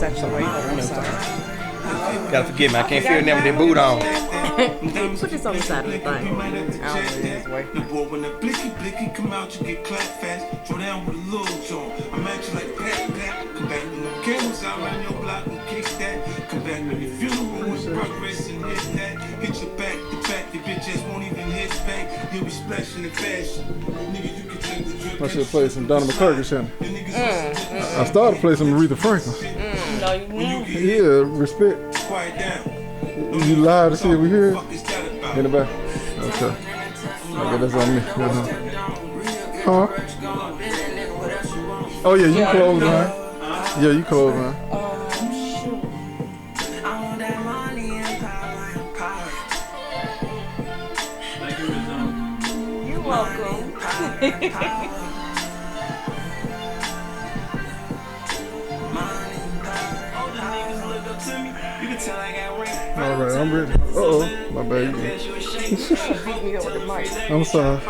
this out your way. I'm sorry. Gotta forgive me. I can't feel them with their boot on. Put this on the side of the thing. I don't know this way. Boy, when the blicky come out, you get clapped fast. Throw down with a little joint. I'm at you like pat. Come back when the cameras out around your block and kick that. Come back when your funeral with progress and hit that. Hit your back to back. Your bitch ass won't even hit back. You'll be splashing in fashion. Nigga, you can take the drip. I should play some Donna McCurdy channel. I started to play some Aretha Franklin. No, you won't. Yeah, respect. Quiet down. You live to see it we hear it? In the back? Okay. Okay, that's on me. Huh? Oh yeah, you close, man. Yeah, you close, man. You're welcome. All right, I'm ready. Uh-oh, my bad. Beat me up with the mic. I'm sorry.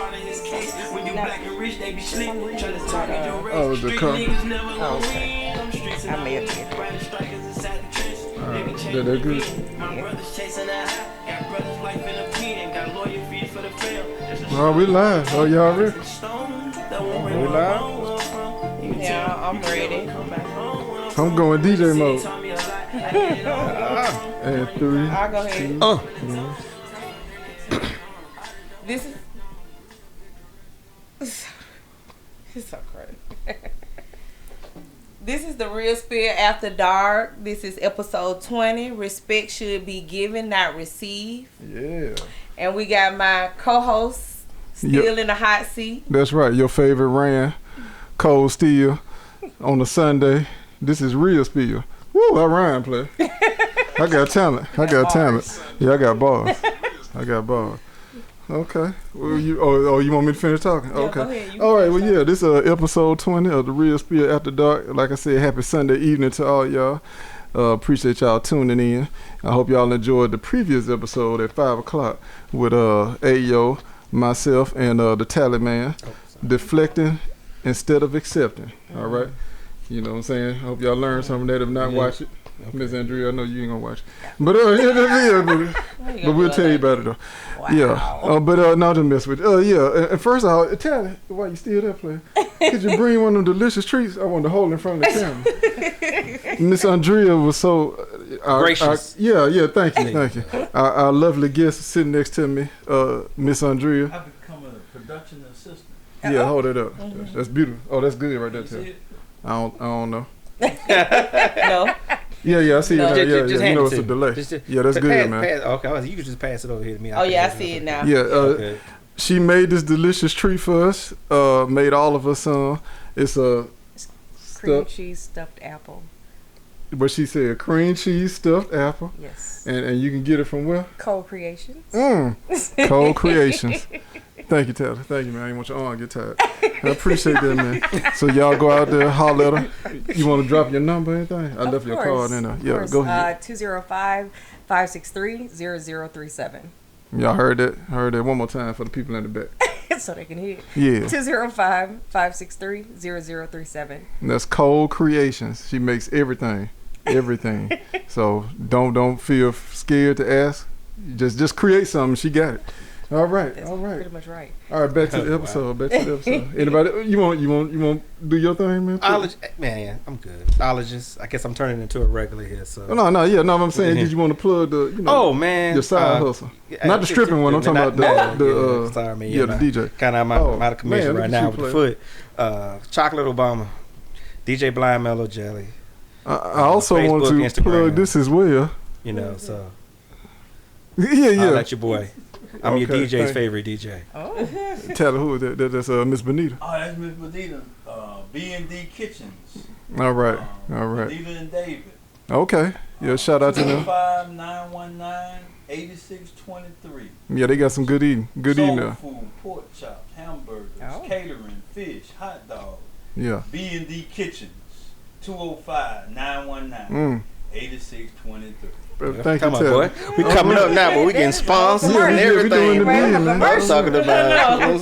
Oh, the car. Oh, okay. I may have did. Alright, they're good. Oh, we live. Oh, y'all ready? We live? Yeah, I'm ready. I'm going DJ mode. And 3. I'll go ahead. 2, 1. This is... It's so crazy. This is the Real Spirit After Dark. This is episode 20. Respect should be given, not received. Yeah. And we got my co-host still in the hot seat. That's right. Your favorite Rand, Cold Steel, on a Sunday. This is Real Spirit. Woo, I rhyme, play. I got talent. Yeah, I got bars. Okay. Well, you want me to finish talking? Yeah, okay. Go ahead. All right. Well, yeah, this is episode 20 of the Real Spirit After Dark. Like I said, happy Sunday evening to all y'all. Appreciate y'all tuning in. I hope y'all enjoyed the previous episode at 5 o'clock with Ayo, myself, and the Tally Man, deflecting instead of accepting. All right. You know what I'm saying? Hope y'all learned something that. If not, watch it. Okay. Miss Andrea, I know you ain't gonna watch it. But but we'll tell you about it though. Wow. Yeah. But no, just mess with it. Yeah. And first of all, Tally, why you still there, player? Could you bring one of them delicious treats? I wanted to hold in front of the camera. Miss Andrea was so gracious. Yeah. Thank you. Our lovely guest sitting next to me, Miss Andrea. I've become a production assistant. Yeah, hold it up. Mm-hmm. That's beautiful. Oh, that's good right there, Tally. I don't know. No. Yeah, I see no. it. Yeah, just you know it's it a delay. Yeah, that's good, man. Okay, you can just pass it over here to me. Oh yeah, I see it now. Yeah, okay. She made this delicious treat for us. Made all of us some. It's a cream cheese stuffed apple. But she said cream cheese stuffed apple. Yes. And you can get it from where? Cold Creations. Cold Creations. Thank you, Taylor. Thank you, man. I didn't want your arm to get tired. I appreciate that, man. So y'all go out there, holler at her. You want to drop your number or anything? I left your card in there. Yeah, go ahead. 205-563-0037. Y'all heard that? Heard that one more time for the people in the back. So they can hear it. Yeah. 205-563-0037. And that's Cold Creations. She makes everything. So don't feel scared to ask. Just create something. She got it. All right. Pretty much right. All right, back to the episode. Anybody? You want do your thing, man? Man, I'm good. Ologist. I guess I'm turning into a regular here. So. No. I'm saying, did you want to plug the? Your side hustle, not the stripping one. I'm talking about the DJ. Kind of I'm out of commission right now with the foot. Chocolate Obama, DJ Blind Mellow Jelly. I also Facebook, want to Instagram, plug this as well. You know, so. Yeah. I'll let your boy. I'm your DJ's favorite DJ. Oh. Tell her who is that? That's Miss Benita. Oh, that's Miss Benita. B&D Kitchens. All right. Benita and David. Okay. Yeah, shout out to them. 205-919-8623. Yeah, they got some good eating. Good eating there. Soul food, pork chops, hamburgers, catering, fish, hot dogs. Yeah. B&D Kitchens. 205-919-8623. Thank Come you, on, boy. We coming up now, but we getting sponsors and everything. I'm talking about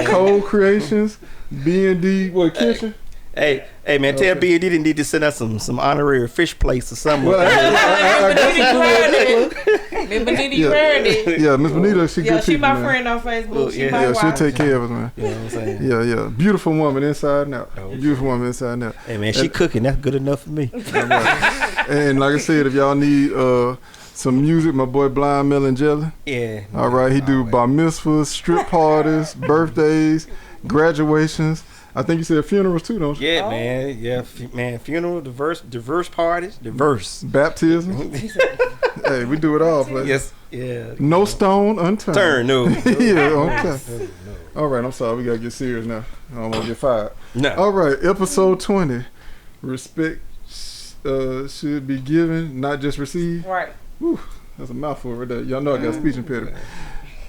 Cold Creations, B&D, kitchen? Hey, man, tell B and D need to send us some honorary fish plates or something. Well, I got Miss Benita, you heard it. Yeah, Miss Benita, she good she people, my man. friend on Facebook. She Yeah, she'll take care of us, man. You know what I'm saying? Yeah. Beautiful woman inside and out. Beautiful woman inside and out. Hey, man, she cooking. That's good enough for me. And like I said, if y'all need some music, my boy Blind Melon Jelly. Yeah. All right, he do bar mitzvahs, strip parties, birthdays, graduations. I think you said funerals too, don't you? Yeah, man. Yeah, man. Funeral, diverse parties, diverse. Baptism. Hey, we do it all, play. Yes. Yeah. No stone unturned. Turn, no. Yeah, okay. All right, I'm sorry. We got to get serious now. I don't want to get fired. No. All right, episode 20. Respect should be given, not just received. Right. Whew, that's a mouthful right there. Y'all know I got speech impediment.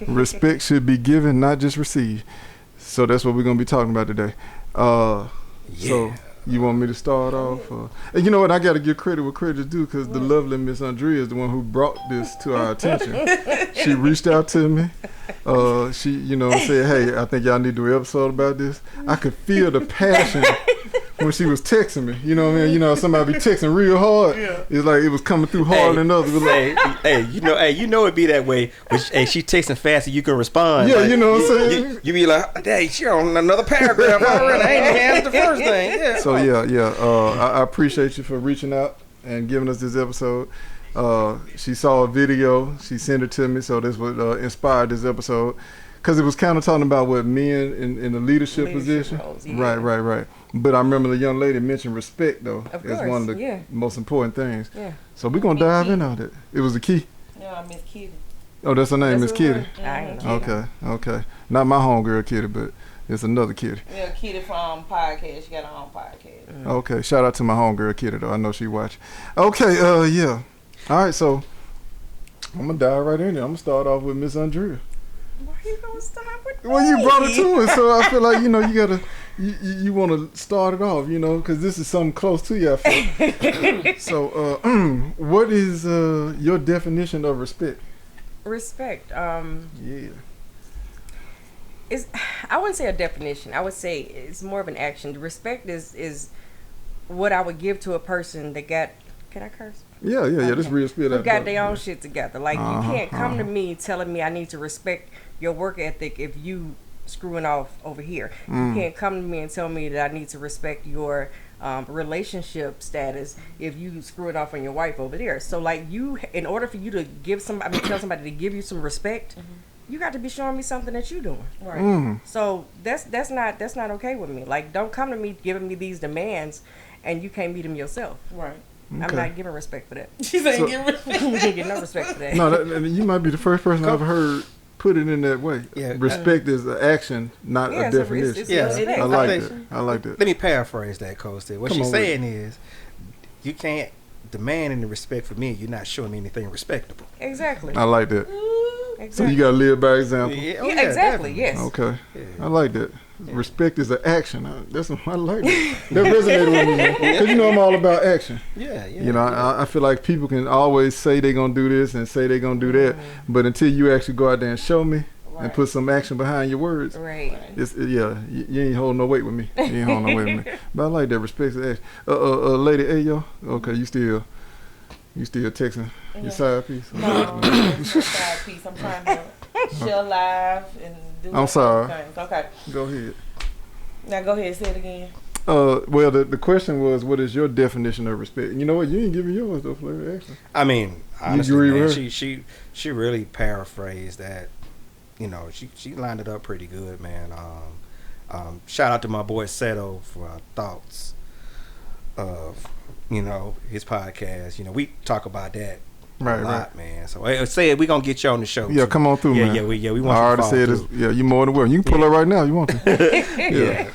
Respect should be given, not just received. So that's what we're going to be talking about today. So you want me to start off? And you know what? I got to give credit where credit is due, because the lovely Miss Andrea is the one who brought this to our attention. She reached out to me. She, said, hey, I think y'all need to do an episode about this. I could feel the passion when she was texting me. You know what I mean? You know, somebody be texting real hard. Yeah. It's like it was coming through harder than others. It was like, it be that way. But she texting fast and you can respond. Yeah, like, you know what I'm saying? You be like, hey, she on another paragraph already. I ain't even answered the first thing. Yeah. So I appreciate you for reaching out and giving us this episode. She saw a video. She sent it to me. So this what inspired this episode. Because it was kind of talking about what men in the leadership position. Roles, yeah. Right. But I remember the young lady mentioned respect, though, of as course, one of the most important things. Yeah. So we're going to dive in on it. It was the key. Yeah, Miss Kitty. Oh, that's her name, Miss Kitty. Okay. Not my homegirl Kitty, but it's another Kitty. Yeah, Kitty from podcast. She got her own podcast. Mm-hmm. Okay. Shout out to my homegirl Kitty, though. I know she watch. Okay. Yeah. All right. So I'm going to dive right in there. I'm going to start off with Miss Andrea. Why you gonna start with me? Well, you brought it to us, so I feel like you gotta you want to start it off, because this is something close to you. I feel. So, what is your definition of respect? Respect. Yeah. Is I wouldn't say a definition. I would say it's more of an action. Respect is what I would give to a person that got. Can I curse? Yeah. Okay. This real spirit. Who got their own shit together. Like you can't come to me telling me I need to respect your work ethic if you screwing off over here. You can't come to me and tell me that I need to respect your relationship status if you screwing off on your wife over there. So like in order for you to give somebody, tell somebody to give you some respect, you got to be showing me something that you doing. Right. So that's not okay with me. Like don't come to me giving me these demands and you can't meet them yourself. Right. Okay. I'm not giving respect for that. She's ain't giving respect. You can't get no respect for that. No, you might be the first person I've heard put it in that way. Yeah, respect is an action, not a definition. I like that. Let me paraphrase that, Coach. What she's saying is, you can't demand any respect from me. You're not showing me anything respectable. Exactly. I like that. Exactly. So you gotta live by example. Yeah, exactly. Definitely. Yes. Okay. Yeah. I like that. Yeah. Respect is an action. I like that. That resonated with me, man. Because I'm all about action. Yeah. I feel like people can always say they're gonna do this and say they're gonna do that, but until you actually go out there and show me and put some action behind your words, you ain't holding no weight with me. You ain't holding no weight with me. But I like that. Respect is action. Lady Ayo. Okay, you still texting your side piece? No, it's your side piece. I'm trying to chill live and do I'm sorry. things. Okay. Go ahead. Now go ahead and say it again. Well, the question was, what is your definition of respect? And you know what? You ain't giving yours though, Flavor. Actually. I mean, honestly, man, she really paraphrased that. She lined it up pretty good, man. Shout out to my boy Seto for our thoughts of his podcast. We talk about that a lot, man. So say we gonna get you on the show. Yeah, come on through, man. Yeah, we want. I already said this. Yeah, you more than welcome. You can pull up right now. You want to? Yeah.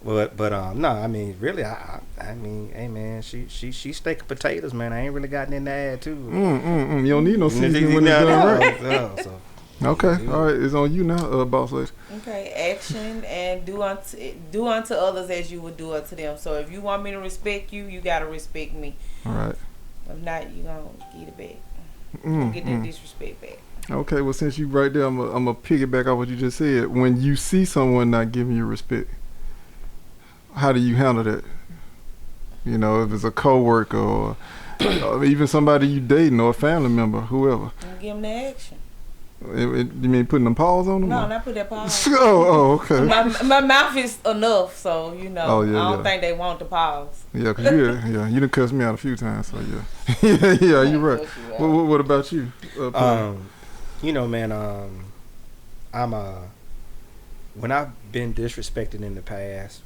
But no, I mean, really, I mean, hey, man, she steak and potatoes, man. I ain't really got nothing to add to. You don't need no seasoning when it's done right. Okay, all right, it's on you now, boss lady. Okay, action and do unto others as you would do unto them. So if you want me to respect you, you gotta respect me. All right. If not, you gonna get it back. Get that disrespect back. Okay, well, since you right there, I'm gonna piggyback off what you just said. When you see someone not giving you respect, how do you handle that? You know, if it's a coworker or even somebody you dating or a family member, whoever. And give them the action. You mean putting them paws on them? No, not put that pause. Okay. My mouth is enough, so you know. Oh, yeah, I don't think they want the pause. Yeah, cause you done cussed me out a few times, so yeah. Yeah, you're right. What about you? You know, man, I'm when I've been disrespected in the past,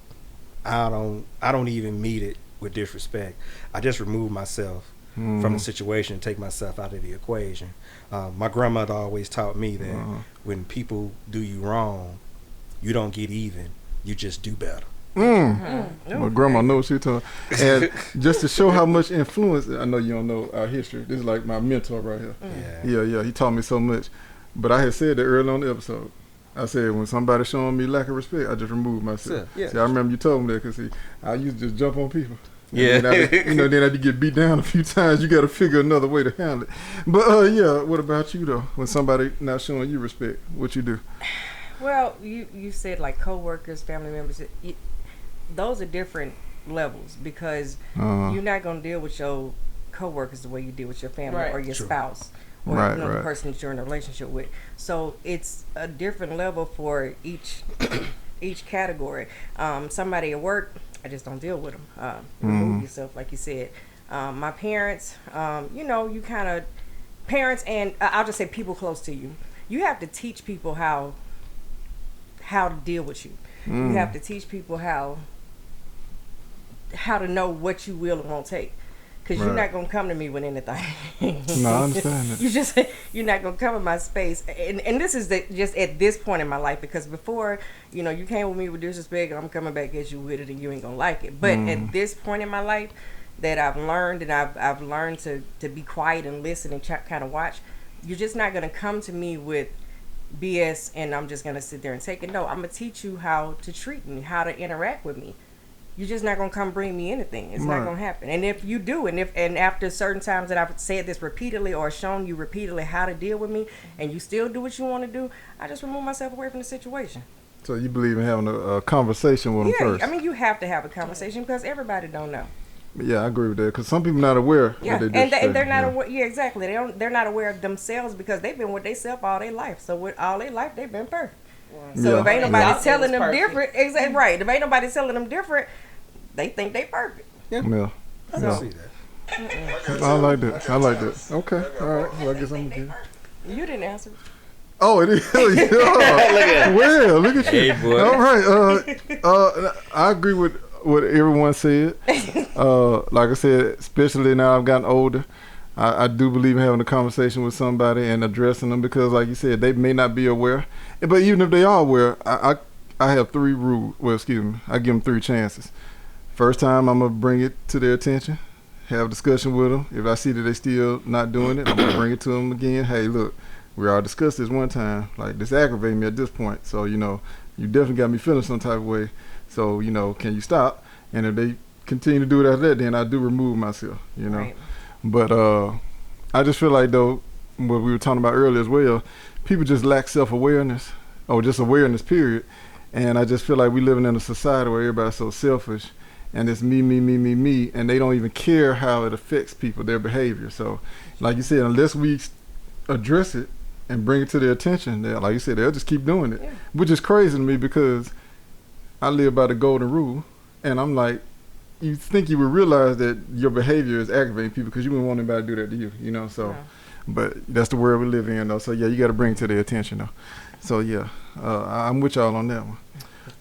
I don't even meet it with disrespect. I just remove myself from the situation and take myself out of the equation. My grandmother always taught me that when people do you wrong, you don't get even, you just do better. My grandma knows she told. And just to show how much influence, I know you don't know our history. This is like my mentor right here. Yeah. He taught me so much. But I had said that early on the episode. I said when somebody showing me lack of respect, I just remove myself. Yeah. See, I remember you told me that because I used to just jump on people. Yeah. Then I get beat down a few times. You got to figure another way to handle it. But yeah, what about you though? When somebody not showing you respect, what you do? Well, you said like coworkers, family members. Those are different levels because you're not gonna deal with your coworkers the way you deal with your family or your spouse or the person that you're in a relationship with. So it's a different level for each category. Somebody at work, I just don't deal with them. Remove yourself, like you said. My parents, you kind of parents and I'll just say people close to you. You have to teach people how to deal with you. You have to teach people how to know what you will and won't take. Because you're not going to come to me with anything. No, I understand that. You're not going to come in my space. And this is just at this point in my life. Because before, you came with me with disrespect and I'm coming back at you with it and you ain't going to like it. But at this point in my life that I've learned and I've learned to be quiet and listen and kind of watch, you're just not going to come to me with BS and I'm just going to sit there and take it. No, I'm going to teach you how to treat me, how to interact with me. You're just not gonna come bring me anything. It's not gonna happen. And if you do, and after certain times that I've said this repeatedly or shown you repeatedly how to deal with me, and you still do what you want to do, I just remove myself away from the situation. So you believe in having a conversation with them first? Yeah, I mean you have to have a conversation because everybody don't know. Yeah, I agree with that because some people not aware. Yeah, and they're not aware. Yeah, exactly. They're not aware of themselves because they've been with themselves all their life. So with all their life, they've been perfect. So if ain't nobody telling them different, exactly right. If ain't nobody telling them different, they think they perfect. Yeah. I can see that. I like that. Okay. All right. Well, I guess I'm gonna get. You didn't answer. Oh, it is. Yeah. Well, look at you. Hey, boy. All right. I agree with what everyone said. Like I said, especially now I've gotten older. I do believe in having a conversation with somebody and addressing them because, like you said, they may not be aware. But even if they are aware, I have 3 rules. Well, excuse me, I give them 3 chances. First time, I'm gonna bring it to their attention, have a discussion with them. If I see that they still not doing it, I'm gonna bring it to them again. Hey, look, we already discussed this one time. Like this aggravated me at this point. So you definitely got me feeling some type of way. So can you stop? And if they continue to do it after that, then I do remove myself. Right. But I just feel like though, what we were talking about earlier as well, people just lack self-awareness or just awareness, period. And I just feel like we living in a society where everybody's so selfish and it's me, and they don't even care how it affects people, their behavior. So like you said, unless we address it and bring it to their attention, like you said, they'll just keep doing it, which is crazy to me because I live by the golden rule. And I'm like, you think you would realize that your behavior is aggravating people because you wouldn't want anybody to do that to you, so. But that's the world we live in, though. So, yeah, you got to bring it to their attention, though. So, yeah, I'm with y'all on that one.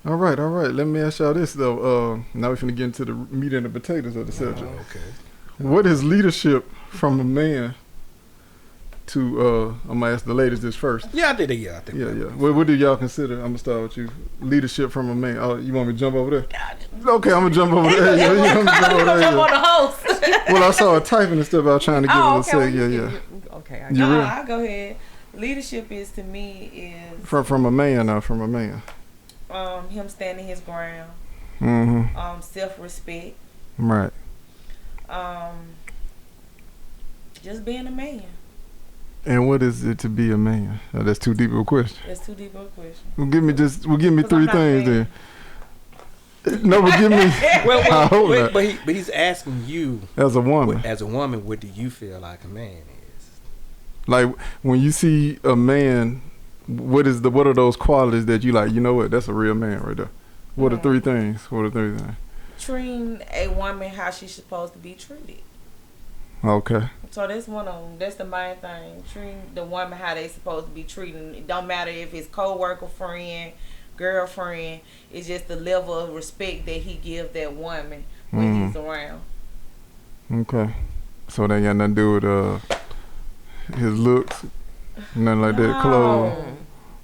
All right. Let me ask y'all this, though. Now we're finna get into the meat and the potatoes of the subject. Okay. What is leadership from a man to, I'm going to ask the ladies this first. Yeah, I did it. Yeah, I think. Yeah. What do y'all consider? I'm going to start with you. Leadership from a man. Oh, you want me to jump over there? Okay, I'm going to jump over there. Jump on the host. Well, I saw her typing and stuff. I was trying to give her a say. Yeah. Okay. I'll go ahead. Leadership is to me is from a man. From a man. Him standing his ground. Mm-hmm. Self-respect. Right. Just being a man. And what is it to be a man? That's too deep of a question. That's too deep of a question. Well, give me 3 things then. No, but give me. But he's asking you as a woman. What do you feel like a man is? Like when you see a man, what are those qualities that you like? You know what? That's a real man right there. What are three things? Treating a woman how she's supposed to be treated. Okay. So that's one of them. That's the main thing. Treating the woman how they supposed to be treated. It don't matter if it's co-worker, friend, girlfriend. It's just the level of respect that he gives that woman when he's around. Okay. So that ain't got nothing to do with his looks, nothing like that.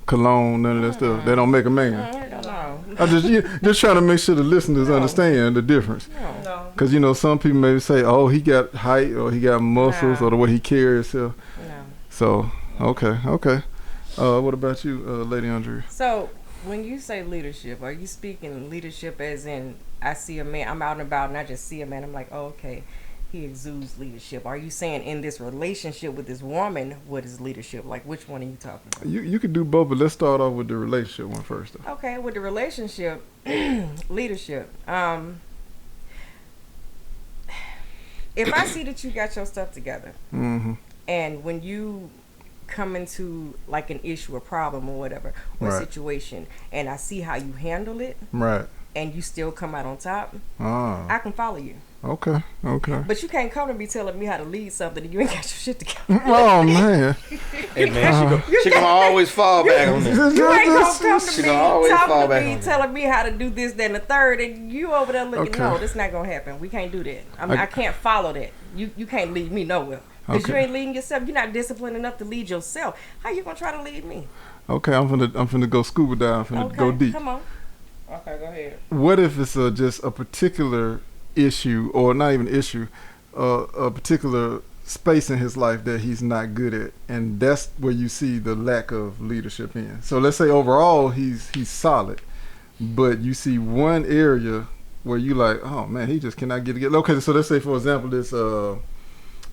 Cologne, none of that stuff. They don't make a man. I just trying to make sure the listeners understand the difference. No. Because some people maybe say, "Oh, he got height, or he got muscles, or the way he carries himself." No. So okay. What about you, Lady Andrea? So when you say leadership, are you speaking leadership as in I see a man, I'm out and about, and I just see a man, I'm like, oh, okay, he exudes leadership? Are you saying in this relationship with this woman, what is leadership? Like, which one are you talking about? You could do both, but let's start off with the relationship one first, though. Okay, with the relationship, leadership. If I see that you got your stuff together, and when you come into like an issue, a problem, or whatever, or situation, and I see how you handle it, and you still come out on top, I can follow you. Okay. But you can't come to me telling me how to lead something and you ain't got your shit together. Oh man. Hey man, she gonna always fall back on this. You ain't gonna come to me talking to me, telling me how to do this, then the third, and you over there looking. No, this not gonna happen. We can't do that. I can't follow that. You can't lead me nowhere because you ain't leading yourself. You're not disciplined enough to lead yourself. How you gonna try to lead me? Okay, I'm finna go scuba dive. I'm finna go deep. Come on. Okay, go ahead. What if it's just a particular issue, or not even issue, a particular space in his life that he's not good at, and that's where you see the lack of leadership in? So let's say overall he's solid, but you see one area where you like, oh man, he just cannot get together. Okay, so let's say for example this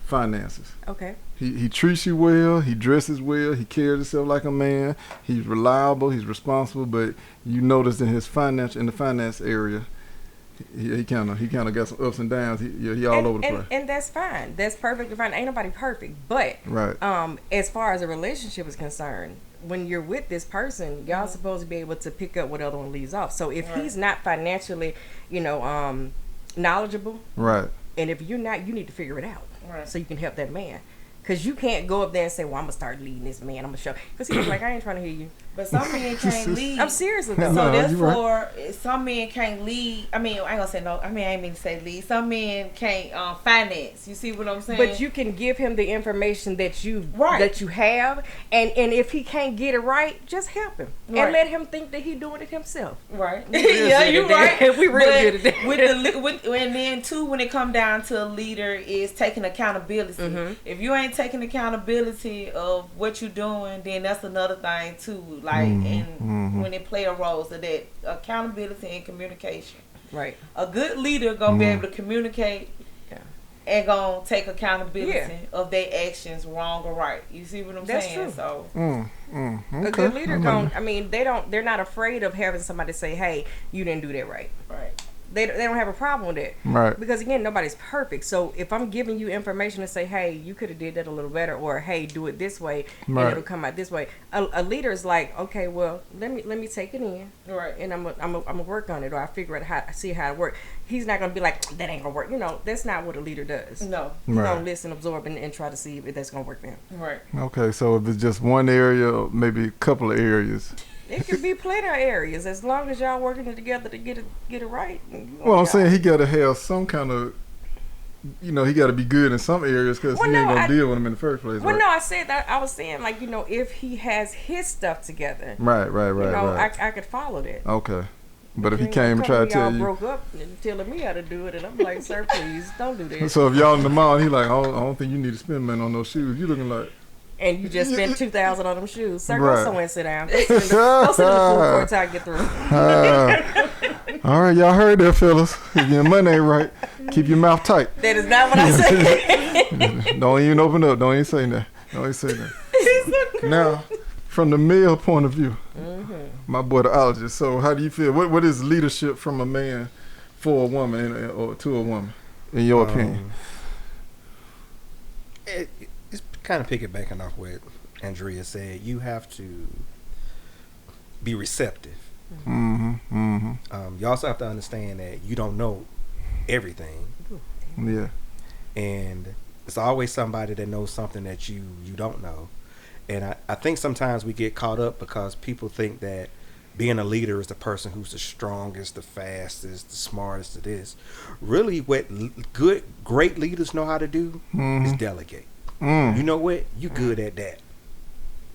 finances. Okay. He treats you well, he dresses well, he carries himself like a man, he's reliable, he's responsible, but you notice in the finance area, he kind of got some ups and downs. He all over the place. And that's fine. That's perfectly fine. Ain't nobody perfect. But as far as a relationship is concerned, when you're with this person, y'all supposed to be able to pick up what the other one leaves off. So if he's not financially, knowledgeable, and if you're not, you need to figure it out so you can help that man. Because you can't go up there and say, well, I'm going to start leading this man. I'm going to show. Because he's like, I ain't trying to hear you. But some men can't lead. I'm serious with that. So therefore, some men can't lead. I mean, I ain't going to say no. I mean, I ain't mean to say lead. Some men can't finance. You see what I'm saying? But you can give him the information that you have. And if he can't get it right, just help him. And let him think that he's doing it himself. Right. Yeah, you're right. We really good at that. And then, too, when it comes down to a leader is taking accountability. If you ain't taking accountability of what you're doing, then that's another thing, too. Like, and when they play a role, so that accountability and communication. Right. A good leader gonna be able to communicate and gonna take accountability of their actions, wrong or right. You see what I'm saying? True. So a good leader they're not afraid of having somebody say, hey, you didn't do that right. Right. They don't have a problem with it. Right. Because, again, nobody's perfect. So if I'm giving you information to say, hey, you could have did that a little better, or, hey, do it this way, and it'll come out this way. A leader is like, okay, well, let me take it in. Right. And I'm gonna work on it, or I figure out see how it works. He's not going to be like, that ain't going to work. That's not what a leader does. No. He's going to listen, absorb, and try to see if that's going to work for him. Right. Okay, so if it's just one area, maybe a couple of areas. It could be plenty of areas as long as y'all working together to get it right. Well, I'm saying he got to have some kind of, he got to be good in some areas because he ain't gonna deal with them in the first place. Well, no, I said that. I was saying like if he has his stuff together, right. I could follow that. Okay, but if he came and tried to tell you, broke up and telling me how to do it, and I'm like, sir, please don't do that. So if y'all in the mall, he like, I don't think you need to spend money on those shoes. You looking like. And you just spent $2,000 on them shoes. Sir, go somewhere and sit down. Go sit in the food court till I get through. All right, y'all heard that, fellas. If your money ain't right, keep your mouth tight. That is not what I said. Don't even open up. Don't even say that. Now, from the male point of view. My boy, the ologist. So, how do you feel? What is leadership from a man for a woman or to a woman, in your opinion? It's kind of piggybacking off what Andrea said. You have to be receptive. You also have to understand that you don't know everything. Yeah. And it's always somebody that knows something that you don't know. And I think sometimes we get caught up because people think that being a leader is the person who's the strongest, the fastest, the smartest, it is. Really, what great leaders know how to do is delegate. You know what? You good at that.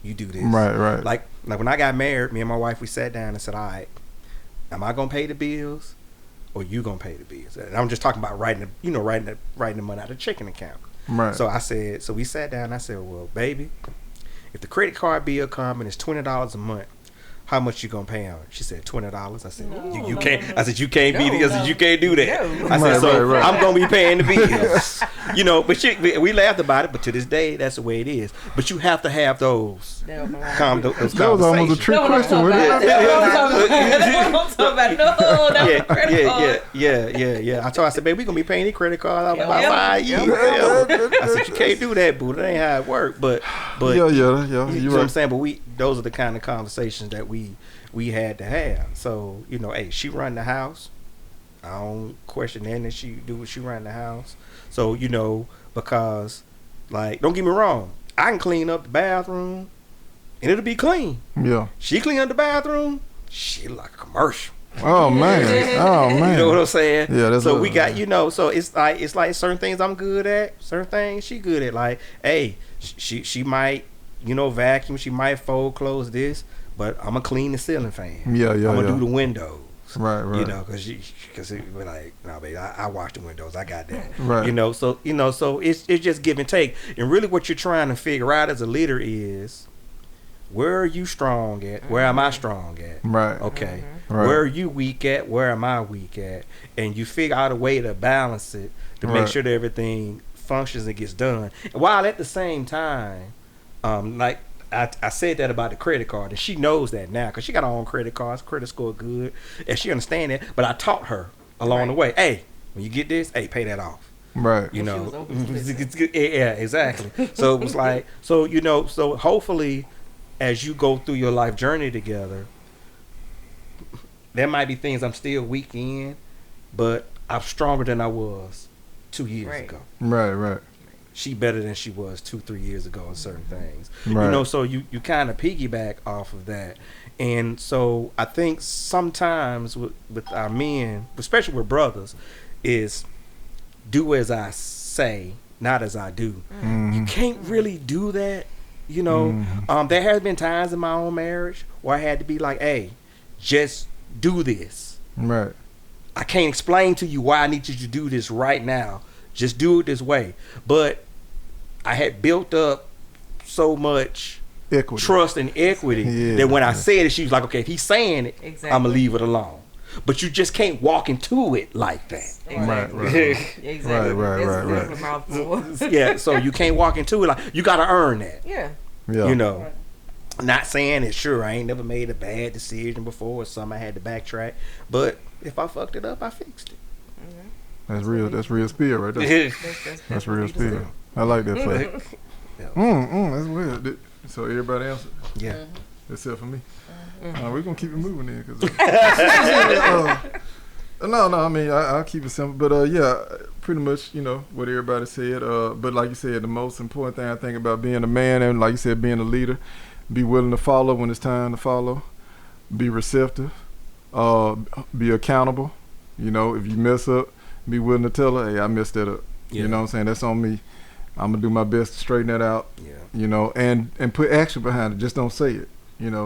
You do this. Right. Like when I got married, me and my wife, we sat down and said, all right, am I going to pay the bills or you going to pay the bills? And I'm just talking about writing the money out of the checking account. Right. So we sat down and I said, well, baby, if the credit card bill comes and it's $20 a month, how much you gonna pay on it? She said $20. I said, you can't. I said, you can't be. I said, you can't do that. I said, right. I'm gonna be paying the bills. We laughed about it, but to this day, that's the way it is. But you have to have those conversations. That was almost a trick question. Yeah. I told her, I said, baby, we gonna be paying the credit card out about 5 years. I said, you can't do that, boo. That ain't how it work. But yeah. You know what I'm saying? But those are the kind of conversations that we had to have. So, hey, she run the house. I don't question that she do what she run the house. So, because, like, don't get me wrong, I can clean up the bathroom and it'll be clean. Yeah. She clean up the bathroom, she like a commercial. Oh man. You know what I'm saying? Yeah, that's so we got, so it's like certain things I'm good at, certain things she good at. Like, hey, she might, vacuum, she might fold clothes this, but I'm gonna clean the ceiling fan. Yeah. I'm gonna do the windows. Right. Because it be like, no, baby, I wash the windows. I got that. Right. So it's just give and take. And really, what you're trying to figure out as a leader is, where are you strong at? Where am I strong at? Right. Okay. Right. Where are you weak at? Where am I weak at? And you figure out a way to balance it to make sure that everything functions and gets done. While at the same time, like I said that about the credit card, and she knows that now because she got her own credit cards, credit score good, and she understands that. But I taught her along the way, hey, when you get this, hey, pay that off. Right. Yeah, exactly. So it was like, so hopefully, as you go through your life journey together, there might be things I'm still weak in, but I'm stronger than I was 2 years ago. Right. She better than she was 2-3 years ago in certain things. Right. So you kind of piggyback off of that. And so I think sometimes with our men, especially with brothers, is do as I say, not as I do. You can't really do that. There has been times in my own marriage where I had to be like, hey, just do this. Right. I can't explain to you why I need you to do this right now. Just do it this way. But I had built up so much trust and equity that when I said it, she was like, okay, if he's saying it, I'm going to leave it alone. But you just can't walk into it like that. Exactly. Right. Yeah, so you can't walk into it like, you got to earn that. Yeah. Not saying it, sure, I ain't never made a bad decision before or something I had to backtrack. But if I fucked it up, I fixed it. That's real spirit right there. That's real spirit. I like that play. That's weird. So everybody else? Yeah. Except for me. We're going to keep it moving then. No, I mean, I'll keep it simple. But yeah, pretty much, what everybody said. But like you said, the most important thing I think about being a man and like you said, being a leader, be willing to follow when it's time to follow. Be receptive. Be accountable. If you mess up, be willing to tell her, hey, I messed that up. You know what I'm saying? That's on me. I'm going to do my best to straighten that out. Yeah. And put action behind it. Just don't say it.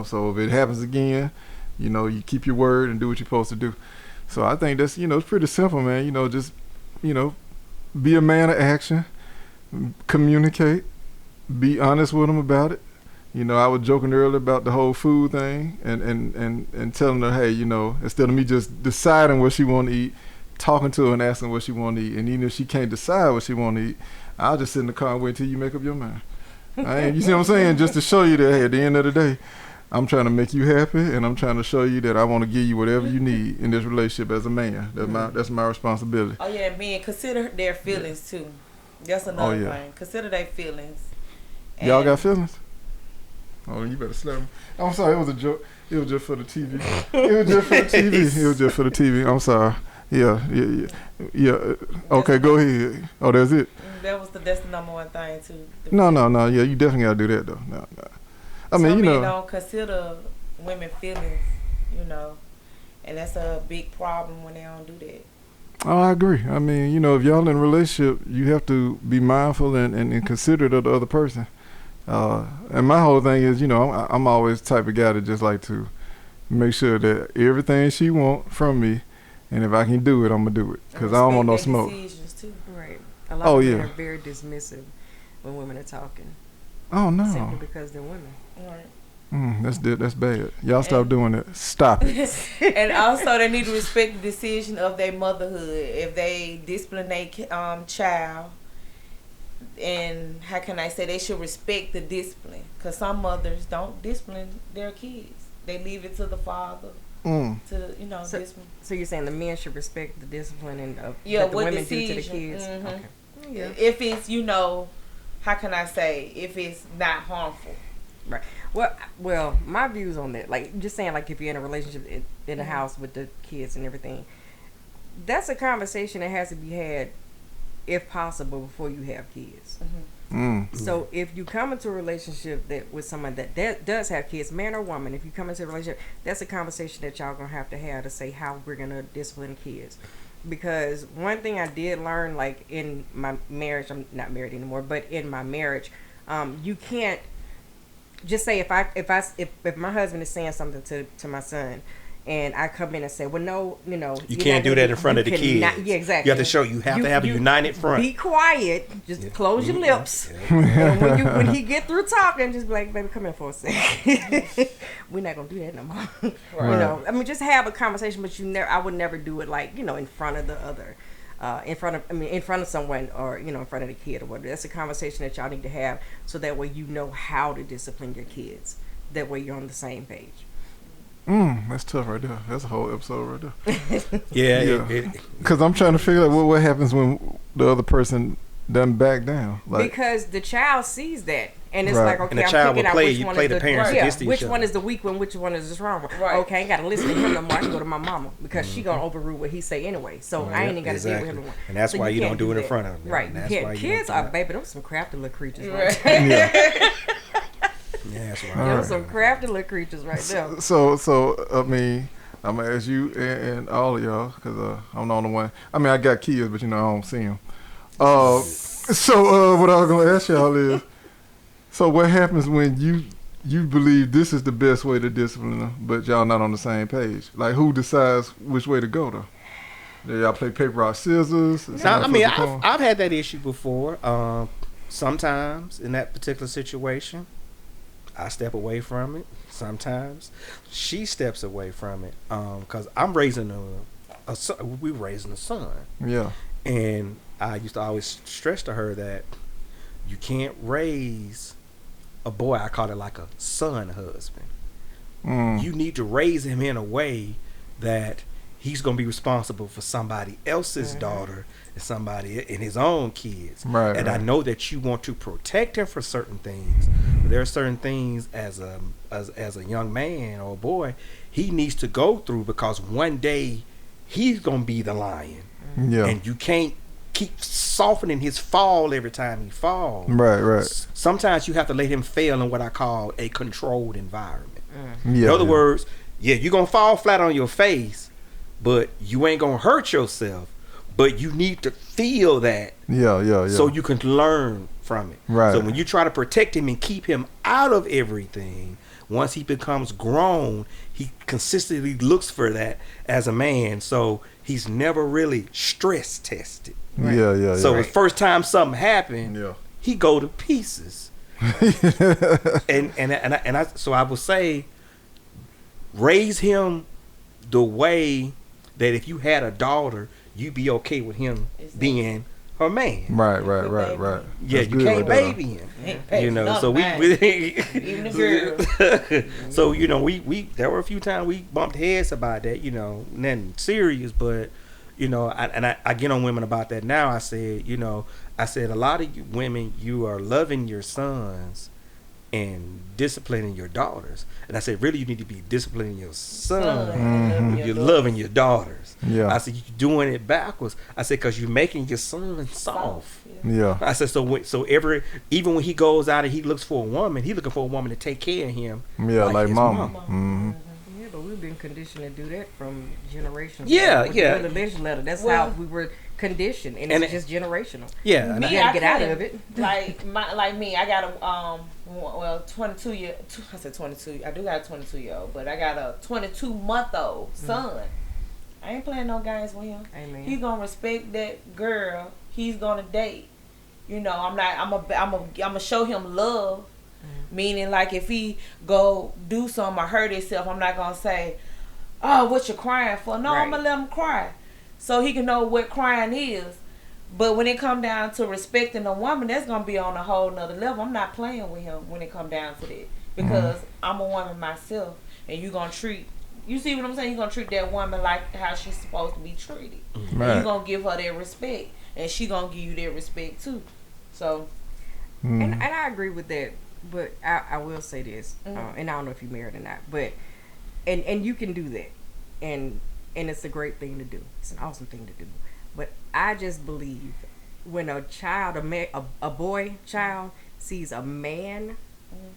So if it happens again, you keep your word and do what you're supposed to do. So I think that's, it's pretty simple, man. Just, be a man of action, communicate, be honest with them about it. I was joking earlier about the whole food thing and telling her, hey, instead of me just deciding what she want to eat, talking to her and asking what she want to eat. And even if she can't decide what she want to eat, I'll just sit in the car and wait till you make up your mind. You see what I'm saying? Just to show you that, hey, at the end of the day, I'm trying to make you happy, and I'm trying to show you that I want to give you whatever you need in this relationship as a man. That's my responsibility. Oh yeah, men, consider their feelings too. That's another thing. Consider their feelings. And y'all got feelings? Oh, you better slap me. I'm sorry, it was a joke. It was just for the TV. It was just for the TV. It was just for the TV. I'm sorry. Yeah. Okay, go ahead. Oh, that's it. That's the number one thing too. No. Yeah, you definitely gotta do that though. No. I mean, some you know, men don't consider women feelings, and that's a big problem when they don't do that. Oh, I agree. I mean, if y'all in a relationship, you have to be mindful and considerate of the other person. And my whole thing is, I'm always the type of guy that just like to make sure that everything she want from me, and if I can do it, I'm gonna do it, because I don't want no smoke. Too. Right. A lot of men are very dismissive when women are talking. Oh no. Simply because they're women. Right. That's bad. Y'all stop doing it. Stop it. And also, they need to respect the decision of their motherhood. If they discipline their child, and how can I say, they should respect the discipline, because some mothers don't discipline their kids. They leave it to the father to discipline. So you're saying the men should respect the discipline and that the what women decision do to the kids? Mm-hmm. Okay. Yeah. If it's how can I say, if it's not harmful. Right. Well, my views on that, like just saying, like if you're in a relationship in a house with the kids and everything, that's a conversation that has to be had, if possible, before you have kids. So if you come into a relationship with someone that does have kids, man or woman, if you come into a relationship, that's a conversation that y'all gonna have to say how we're gonna discipline kids. Because one thing I did learn, like in my marriage, I'm not married anymore, but in my marriage, you can't just say, if my husband is saying something to my son, and I come in and say, well, no, you can't do that in front of the kids. Yeah, exactly. You have to show you have to have a united front. Be quiet. Just close your lips. And when he get through talking, just be like, baby, come in for a second. We're not gonna do that no more. Right. Just have a conversation, but I would never do it like in front of the other. In front of someone, or in front of the kid or whatever. That's a conversation that y'all need to have, so that way you know how to discipline your kids. That way you're on the same page. That's tough right there. That's a whole episode right there. Yeah. Because I'm trying to figure out what happens when the other person doesn't back down. Because the child sees that. And it's like, okay, and the child I'm picking will play, out which you one play is the parents against each which other. one is the weak one, which one is the strong one. Right. Okay, I ain't got to listen to him no more. I can go to my mama, because she going to overrule what he say anyway. So I ain't even got to deal with him no more. And that's why you don't do it in front of them. Right. You can't. Kids are, baby, those some crafty little creatures right Yeah. Yeah, that's right. Those some crafty little creatures right there. So I'm going to ask you and all of y'all, because I'm the only one. I got kids, but I don't see them. So what I was going to ask y'all is, so what happens when you believe this is the best way to discipline them, but y'all not on the same page? Like, who decides which way to go, though? Do y'all play paper, rock, scissors? I've had that issue before. Sometimes in that particular situation, I step away from it. Sometimes she steps away from it. Because I'm raising a son. We're raising a son. Yeah. And I used to always stress to her that you can't raise a boy. I call it like a son husband. You need to raise him in a way that he's going to be responsible for somebody else's daughter and his own kids. Right. And I know that you want to protect him for certain things. But there are certain things as a young man or a boy he needs to go through, because one day he's going to be the lion. Yeah. And you can't keep softening his fall every time he falls. Right. Sometimes you have to let him fail in what I call a controlled environment. Yeah, in other words, you're going to fall flat on your face, but you ain't going to hurt yourself. But you need to feel that. Yeah. So you can learn from it. Right. So when you try to protect him and keep him out of everything, once he becomes grown, he consistently looks for that as a man. So he's never really stress tested. Right? Yeah. So the first time something happened, he go to pieces. So I would say, raise him the way that if you had a daughter, you'd be okay with him being a man. Right. Yeah, That's you good can't right there, baby him. Hey, You know, so even the girl. so you know, we there were a few times we bumped heads about that. You know, nothing serious, but you know, I get on women about that now. I said, you know, a lot of you women, you are loving your sons and disciplining your daughters. And I said, really, you need to be disciplining your son. You're loving your daughters. Yeah. I said, you're doing it backwards. I said, because you're making your son soft. Yeah. I said, even when he goes out and he looks for a woman, he's looking for a woman to take care of him. Yeah, like his mama. Yeah, but we've been conditioned to do that from generations. Yeah, With yeah. The village letter. That's how we were conditioned, and it's just generational. Yeah, you gotta get out of it. Like me, I got a 22 year. I said 22. I do got a 22-year-old, but I got a 22-month-old son. I ain't playing no games with him. Amen. He's gonna respect that girl. He's gonna date. You know, I'm gonna show him love. Meaning, like, if he go do something or hurt himself, I'm not gonna say, "Oh, what you crying for?" No, I'm gonna let him cry, so he can know what crying is. But when it come down to respecting a woman, that's gonna be on a whole nother level. I'm not playing with him when it come down to that, because I'm a woman myself, and you gonna treat. You see what I'm saying? You're gonna treat that woman like how she's supposed to be treated. Right. And you're gonna give her that respect, and she gonna give you that respect too. So, and I agree with that. But I will say this, and I don't know if you're married or not, but and you can do that, and it's a great thing to do. It's an awesome thing to do. But I just believe when a child, a boy child sees a man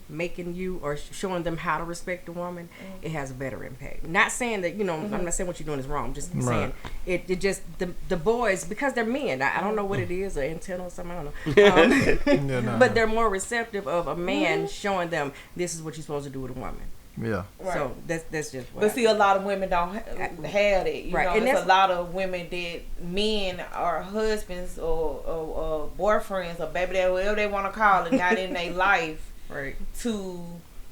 making you or showing them how to respect a woman, it has a better impact. Not saying that, you know, I'm not saying what you're doing is wrong. I'm just saying it just the boys, because they're men. I don't know what it is, or antenna or something. I don't know. But they're more receptive of a man showing them this is what you're supposed to do with a woman. Yeah. right. So that's just what But see, a lot of women don't have that. You know, and there's a lot of women that men or husbands or boyfriends or baby daddy, whatever they want to call it, not in their life to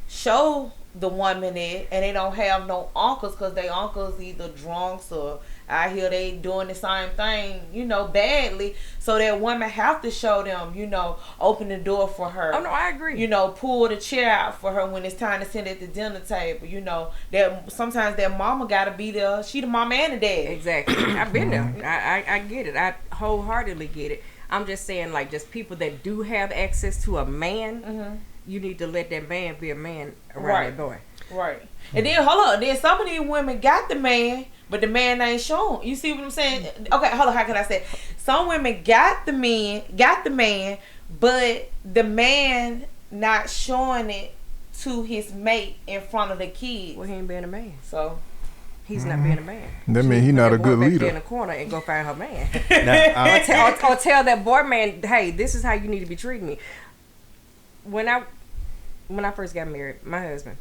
show the woman it, and they don't have no uncles because they uncles either drunks or out here they doing the same thing, you know, badly. So that woman have to show them, you know, open the door for her. Oh no, I agree. You know, pull the chair out for her when it's time to sit at the dinner table. You know, that sometimes that mama gotta be there. She the mama and the dad. Exactly. I've been there. I get it. I wholeheartedly get it. I'm just saying, like, just people that do have access to a man, you need to let that man be a man around that boy. Right. And then hold on. Then some of these women got the man, but the man ain't shown. You see what I'm saying? Okay, hold on. How can I say? Some women got the man, but the man not showing it to his mate in front of the kids. Well, he ain't being a man. So he's not being a man. That means he's not a good leader. In the corner and go find her man. or tell that boy man, hey, this is how you need to be treating me. When I first got married, my husband,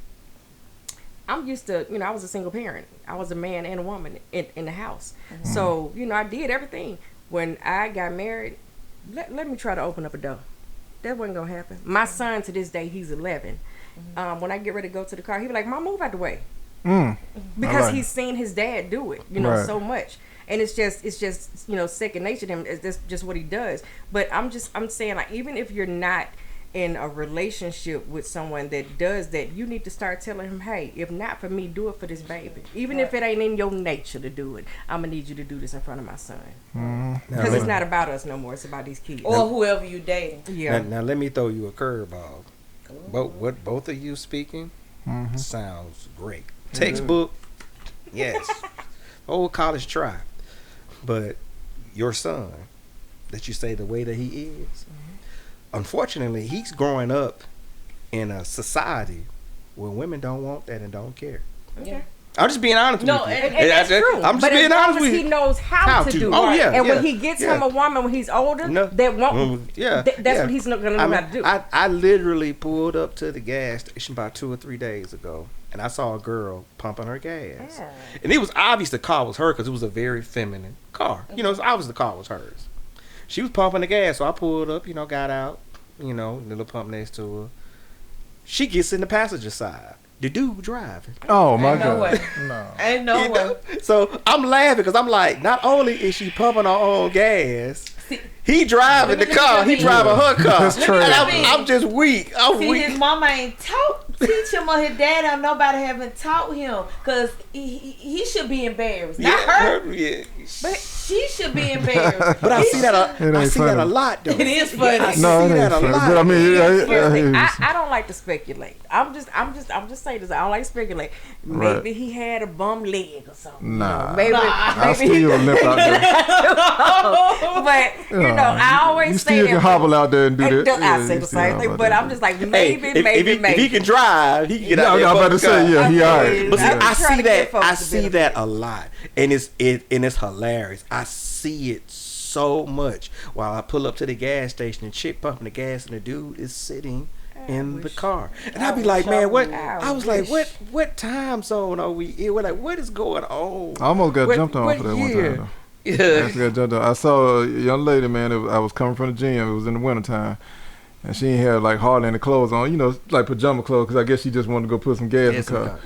I'm used to, you know, I was a single parent. I was a man and a woman in the house. So, you know, I did everything. When I got married, let me try to open up a door. That wasn't going to happen. My son, to this day, he's 11. When I get ready to go to the car, he be like, Mom, move out the way. Because he's seen his dad do it, you know, so much. And it's just, you know, second nature to him. That's just what he does. But I'm saying, like, even if you're not in a relationship with someone that does that, you need to start telling him, hey, if not for me, do it for this baby. Even if it ain't in your nature to do it, I'm gonna need you to do this in front of my son. Because it's not about us no more, it's about these kids or whoever you dating. Now let me throw you a curveball. What both of you speaking sounds great. Textbook, yes. Old college try. But your son, that you say the way that he is, unfortunately, he's growing up in a society where women don't want that and don't care. Yeah. I'm just being honest with you. And that's true. I'm just being honest with you. He knows how to do it. Oh, yeah. And when he gets him a woman when he's older, that won't. That's what he's not going to know how to do. I literally pulled up to the gas station about 2 or 3 days ago, and I saw a girl pumping her gas. And it was obvious the car was her because it was a very feminine car. You know, it's obvious the car was hers. She was pumping the gas, so I pulled up, you know, got out, you know, little pump next to her. She gets in the passenger side. The dude driving. Oh my Ain't no God! way. No. Ain't no way. So I'm laughing because I'm like, not only is she pumping her own gas, He driving the car. He driving her car. That's true. And I'm just weak. I'm See, weak. his mama ain't teach him or his dad or nobody haven't taught him, because he should be embarrassed. Not her. Yeah. But she should be embarrassed. But I see that a lot though. It is funny. I see No, it that ain't a funny. lot. But I mean, I don't like to speculate. I'm just saying this. I don't like to speculate. Maybe he had a bum leg or something. Nah. Maybe I'll steal your lip out there. But I always You say still that. can hobble out there and do that. I say the same thing, but I'm just like maybe. If he can drive, he can get out there. I'm about to say, yeah, he alright. But see, I'm I trying see to get that. folks I to see that a lot, and it's hilarious. I see it so much while I pull up to the gas station and chick pumping the gas, and the dude is sitting in the car, and I be like, man, what? I was like, what time zone are we in? We're like, what is going on? I almost got jumped on for that one time, though. Yeah. I saw a young lady, man. I was coming from the gym. It was in the wintertime. And she ain't had like hardly any clothes on, you know, like pajama clothes, because I guess she just wanted to go put some gas in the car.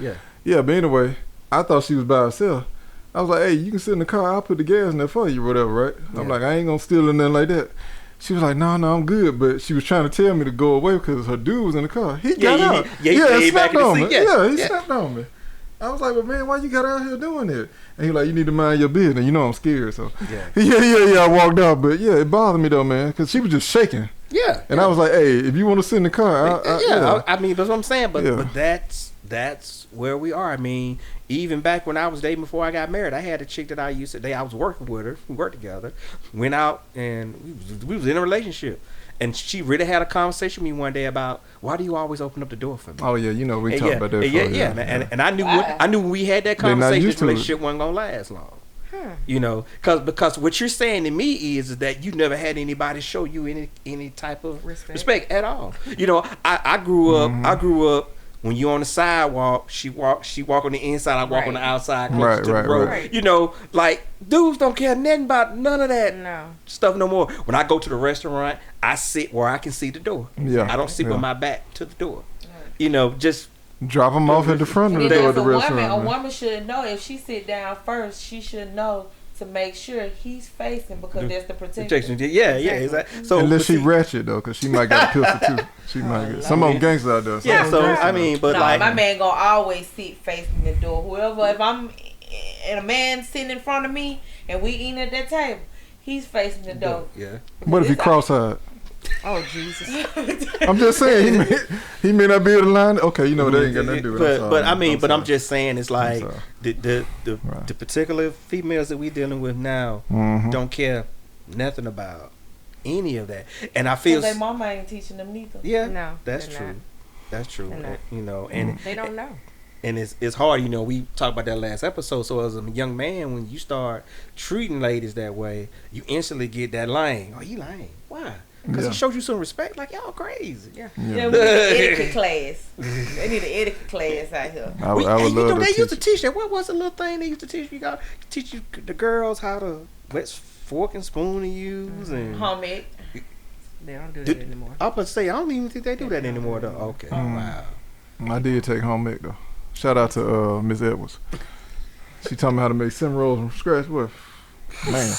Yeah, but anyway, I thought she was by herself. I was like, hey, you can sit in the car. I'll put the gas in there for you or whatever, right? Yeah. I'm like, I ain't going to steal or nothing like that. She was like, no, I'm good. But she was trying to tell me to go away because her dude was in the car. He got out. He snapped on me. Yeah, he snapped on me. I was like, well, man, why you got out here doing it? And he like, you need to mind your business. You know I'm scared, so. Yeah, I walked out. But yeah, it bothered me though, man, because she was just shaking. Yeah. And I was like, hey, if you want to sit in the car, I mean, that's what I'm saying. But that's where we are. I mean, even back when I was dating before I got married, I had a chick that I used to date. I was working with her. We worked together. Went out and we was in a relationship. And she really had a conversation with me one day about, why do you always open up the door for me? Oh yeah, you know we talked about that. And I knew when we had that conversation, this relationship wasn't gonna last long. You know, because what you're saying to me is that you never had anybody show you any type of respect at all. You know, I grew up. When you on the sidewalk, she walk on the inside, I walk on the outside, close to the road. Right. You know, like dudes don't care nothing about none of that stuff no more. When I go to the restaurant, I sit where I can see the door. Yeah, I don't sit with my back to the door. You know, just drop them off at the front of the door at the restaurant. A woman should know if she sit down first, she should know to make sure he's facing, because that's the protection. Yeah, exactly. So unless she ratchet though, because she might got a pistol too. She might get some of them gangsters out there. Yeah, so I mean, but like my man gonna always sit facing the door. Whoever, if I'm and a man sitting in front of me and we eating at that table, he's facing the door. Yeah. What if he cross-eyed? Oh Jesus! I'm just saying he may not be able to line. Okay, you know that ain't got nothing to do with it. But I mean, I'm just saying it's like the particular females that we dealing with now don't care nothing about any of that, and I feel their mama ain't teaching them neither. Yeah, no, that's true. Not. That's true. You know, and they don't know. And it's hard, you know. We talked about that last episode. So as a young man, when you start treating ladies that way, you instantly get that lame. Oh, you lame? Why? Because he showed you some respect. Like, y'all crazy. Yeah, we need an etiquette class. They need an etiquette class out here. I would love to they used to teach that. What was the little thing they used to teach you? Teach you the girls how to what fork and spoon to use and homemade. They don't do that anymore. I was about to say, I don't even think they do that anymore though. Okay. Wow. I did take home ec though. Shout out to Miss Edwards. She taught me how to make cinnamon rolls from scratch. What, man.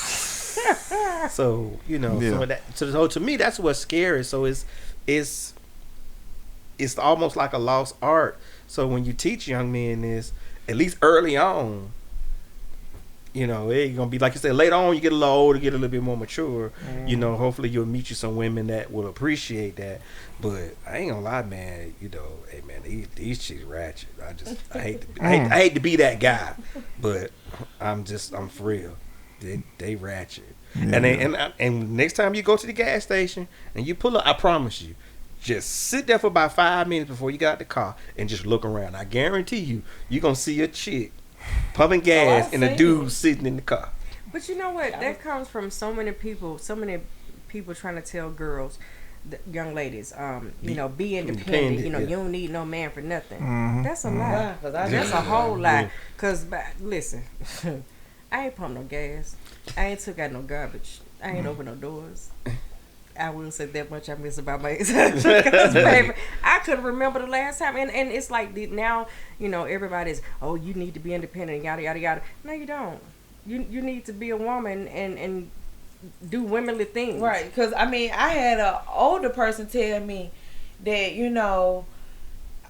So you know, so to me, that's what's scary. So it's almost like a lost art. So when you teach young men this, at least early on, you know, it ain't gonna be like you said. Later on, you get a little older, get a little bit more mature. You know, hopefully you'll meet you some women that will appreciate that. But I ain't gonna lie, man. You know, hey man, these chicks ratchet. I hate to be that guy, but I'm for real. They ratchet. Yeah. And next time you go to the gas station and you pull up, I promise you, just sit there for about 5 minutes before you got the car and just look around. I guarantee you're gonna see a chick pumping gas and a dude sitting in the car. But you know what? That comes from so many people trying to tell girls, young ladies, you know, be independent. You know, you don't need no man for nothing. That's a lie. That's a whole lie. Cause listen, I ain't pumped no gas. I ain't took out no garbage. I ain't opened no doors. I will say that much I miss about my baby, I couldn't remember the last time. And it's like now, you know, everybody's, oh, you need to be independent, yada, yada, yada. No, you don't. You need to be a woman and do womanly things. Right, because I mean, I had an older person tell me that, you know,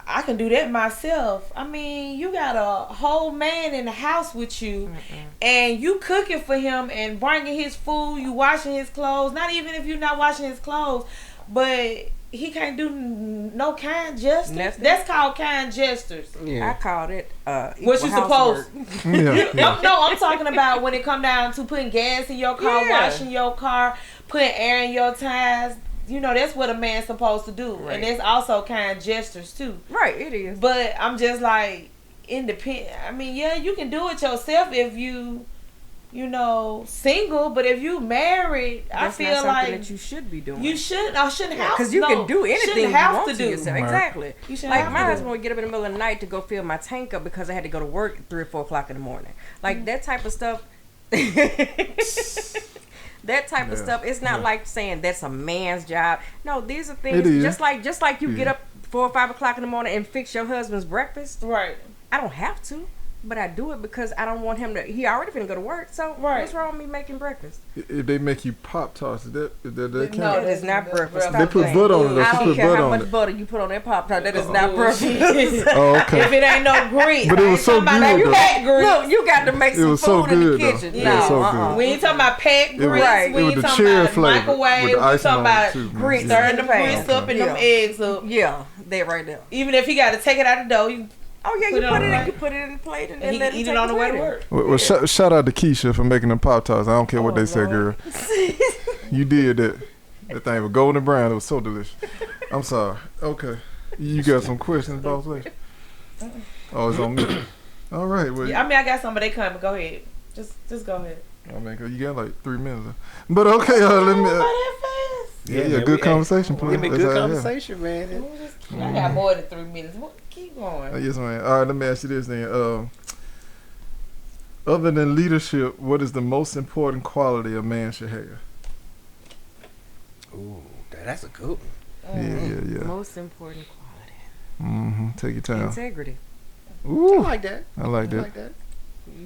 I can do that myself. I mean, you got a whole man in the house with you, and you cooking for him and bringing his food, you washing his clothes. Not even if you're not washing his clothes, but he can't do no kind gestures. Nothing. That's called kind gestures. I called it what you supposed. Yeah. No, I'm talking about when it come down to putting gas in your car, washing your car, putting air in your tires. You know, that's what a man's supposed to do. Right. And that's also kind gestures too. Right, it is. But I'm just like, independent. I mean, yeah, you can do it yourself if you know, single. But if you married, that's I feel not something like that you should be doing. you shouldn't have because you can do anything you have want to to do. yourself. Right. Exactly. You shouldn't Like have my to do. husband would get up in the middle of the night to go fill my tank up because I had to go to work at 3 or 4 o'clock in the morning. Like that type of stuff. That type of stuff. It's not like saying that's a man's job. No, these are things just like you get up 4 or 5 o'clock in the morning and fix your husband's breakfast. Right. I don't have to, but I do it because I don't want him to. He already finna go to work. So what's wrong with me making breakfast? If they make you Pop-Tarts, that count? No, that is not breakfast. They put butter on it. I don't put care butter how on much it. butter you put on that Pop-Tart. That is not breakfast. Oh, okay. If it ain't no grits. But it was so good, you though. had grits. Look, you got to make some was food so in the good, though. kitchen. It No, was so good. We ain't talking about packed grits. Right. We It ain't was the talking cherry about flavor microwave. with the We icing talking on it, about too. grits stirring the pan. grits up and them Yeah. eggs up. Yeah, that right there. Even if he got to take it out the dough, you Oh yeah, Put you it put on it the in, plate. you put it in the plate and and then he let can eat take it on the way to with work. Well, shout out to Keisha for making them Pop-Tarts. I don't care what they say, girl. You did that. That thing was golden brown. It was so delicious. I'm sorry. Okay. You got some questions, boss lady? Oh, it's on me. All right. Well, Yeah, I mean, I got some, but they coming. Go ahead. Just go ahead. I mean, 'cause you got like 3 minutes. But okay, let me. Yeah, man, good conversation, please. Give me good conversation, man. I got more than 3 minutes. Keep going. Yes, man. All right, let me ask you this then. Other than leadership, what is the most important quality a man should have? Ooh, that's a good one. Yeah. Most important quality. Take your time. Integrity. Ooh, I like that. I like I that. like that.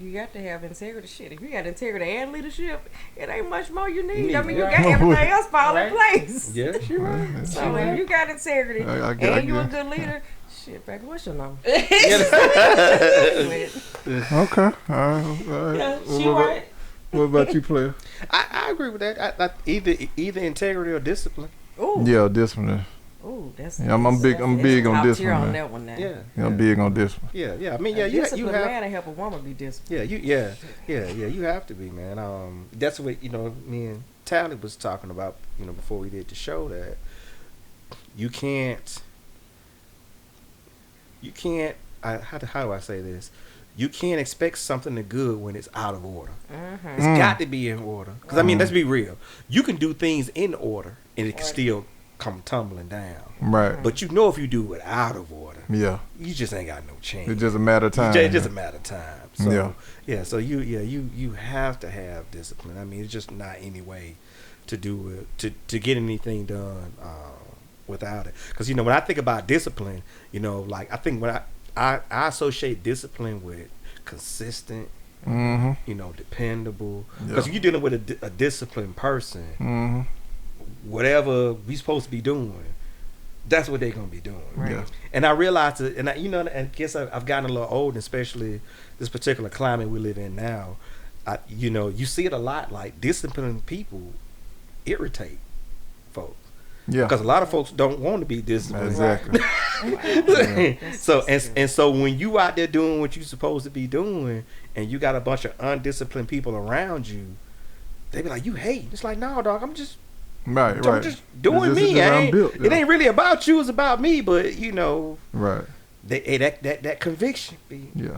You got to have integrity. Shit, if you got integrity and leadership, it ain't much more you need. Need, I mean, you right. got everything else fall in place. Yeah, she right. So if you got integrity I get and you a it. good leader, shit, baby, what's your name? Okay. All right. Yeah, Well, she right. what about you, player? I agree with that. I either integrity or discipline. Ooh, Yeah, discipline. ooh, that's. Yeah, I'm big that's on top discipline, tier on man. that one now. Yeah, Yeah, I'm big on discipline. yeah. I mean, yeah, A you disciplined have. man to help a woman be disciplined. Yeah. You have to be, man. That's what me and Tally was talking about. Before we did the show, that you can't. How do I say this? You can't expect something to good when it's out of order. It's got to be in order. Because I mean, let's be real. You can do things in order and it can still come tumbling down. Right. But if you do it out of order, Yeah. you just ain't got no chance. It's just a matter of time. It's just a matter of time. So, Yeah. So you have to have discipline. I mean, it's just not any way to do it to get anything done without it. Because when I think about discipline, like I think when I associate discipline with consistent, dependable. Because if you're dealing with a disciplined person, whatever we supposed to be doing, that's what they're gonna be doing. Right. Yeah. And I realized it, and I guess I've gotten a little old, especially this particular climate we live in now. You see it a lot. Like disciplined people irritate folks. Yeah. Because a lot of folks don't want to be disciplined. Exactly. So when you out there doing what you're supposed to be doing, and you got a bunch of undisciplined people around you, they be like, "You hate." It's like, no, dog. I'm just Right. just doing This is me. how I'm built, It ain't really about you. It's about me. But Right. that conviction be. Yeah.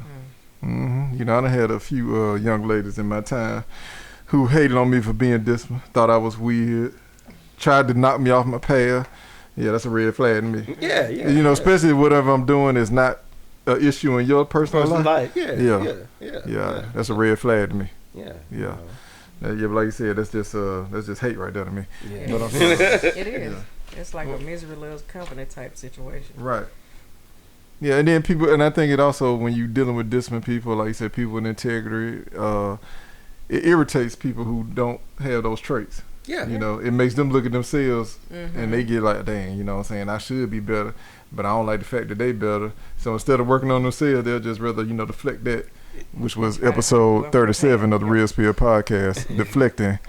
I done had a few young ladies in my time who hated on me for being disciplined, thought I was weird, tried to knock me off my path. Yeah, that's a red flag to me. Yeah. Especially whatever I'm doing is not an issue in your personal life. Yeah. That's a red flag to me. Yeah. Yeah. But like you said, that's just hate right there to me. Yeah. But I'm sorry. It is. It's like a misery loves company type situation. Right. Yeah, and then people, and I think it also, when you dealing with disciplined people, like you said, people with integrity, it irritates people who don't have those traits. Yeah. You know, it makes them look at themselves and they get like, dang, you know what I'm saying, I should be better, but I don't like the fact that they better. So instead of working on themselves, they'll just rather, you know, deflect that, which was episode 37 of the Real Spill podcast, deflecting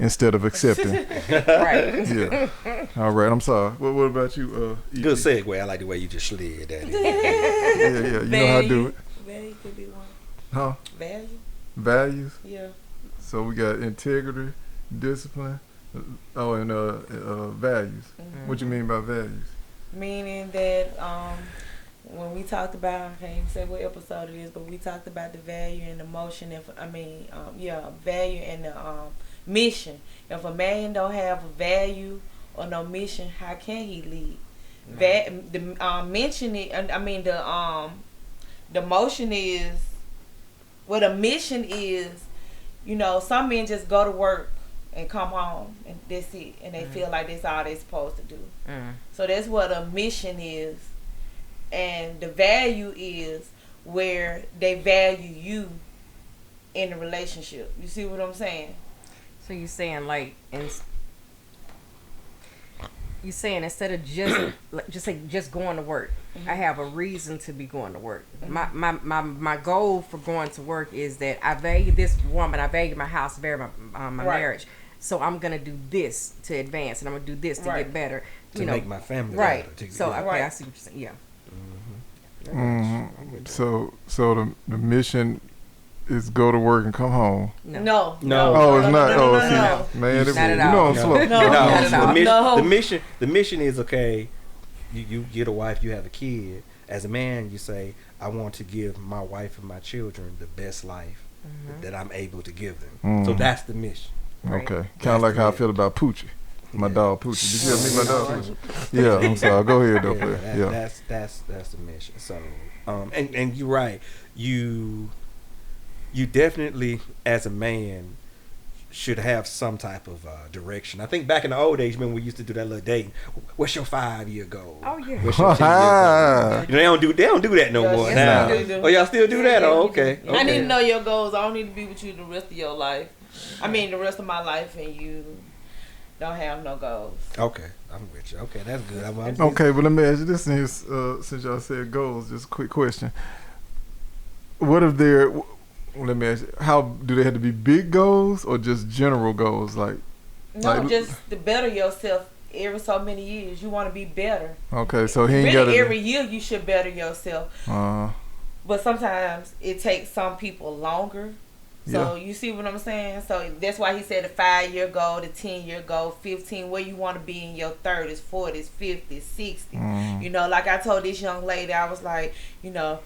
instead of accepting. Right. Yeah. All right, I'm sorry. What about you? Good segue. I like the way you just slid that in. Yeah. You know how I do it. Value could be one. Huh? Value? Values? Yeah. So we got integrity, discipline, and values. What you mean by values? Meaning that when we talked about, I can't even say what episode it is, but we talked about the value and the motion. Value and the mission. If a man don't have a value or no mission, how can he lead? The motion is, what a mission is. You know, some men just go to work and come home and that's it, and they feel like that's all they're supposed to do. So that's what a mission is, and the value is where they value you in a relationship. You see what I'm saying? So you're saying like, instead of just going to work, I have a reason to be going to work. My goal for going to work is that I value this woman, I value my house, I value my marriage. So I'm gonna do this to advance, and I'm gonna do this to get better. To make my family right. better. So I see what you're saying. Yeah. So the mission is go to work and come home. No. Oh, it's not. No. Man, Not at you all. know I'm slow. No. The mission is, okay, you get a wife, you have a kid. As a man, you say, I want to give my wife and my children the best life that I'm able to give them. So that's the mission. Right. Okay. Kind of like how I feel about Poochie. My dog Poochie. Did you ever meet my dog Poochie? Yeah, I'm sorry. Go ahead though, player. That's the mission. So and you're right. You definitely, as a man, should have some type of direction. I think back in the old days, when we used to do that little dating, what's your 5-year goal? Oh yeah. What's your 10-year goal? You know, they don't do that no more now. Do. Oh, y'all still do that? Oh, okay. I need to know your goals. I don't need to be with you the rest of your life. I mean, the rest of my life, and you don't have no goals. Okay, I'm with you. Okay, that's good. Okay, but let me ask you this, since y'all said goals, just a quick question. What if they're... Let me ask you, how do they have to be big goals or just general goals? Just to better yourself every so many years. You want to be better. Okay, so he ain't got to... Every year you should better yourself. But sometimes it takes some people longer. So you see what I'm saying? So that's why he said the 5-year goal, the 10-year goal, 15, where you want to be in your 30s, 40s, 50s, 60s. You know, like I told this young lady, I was like, you know,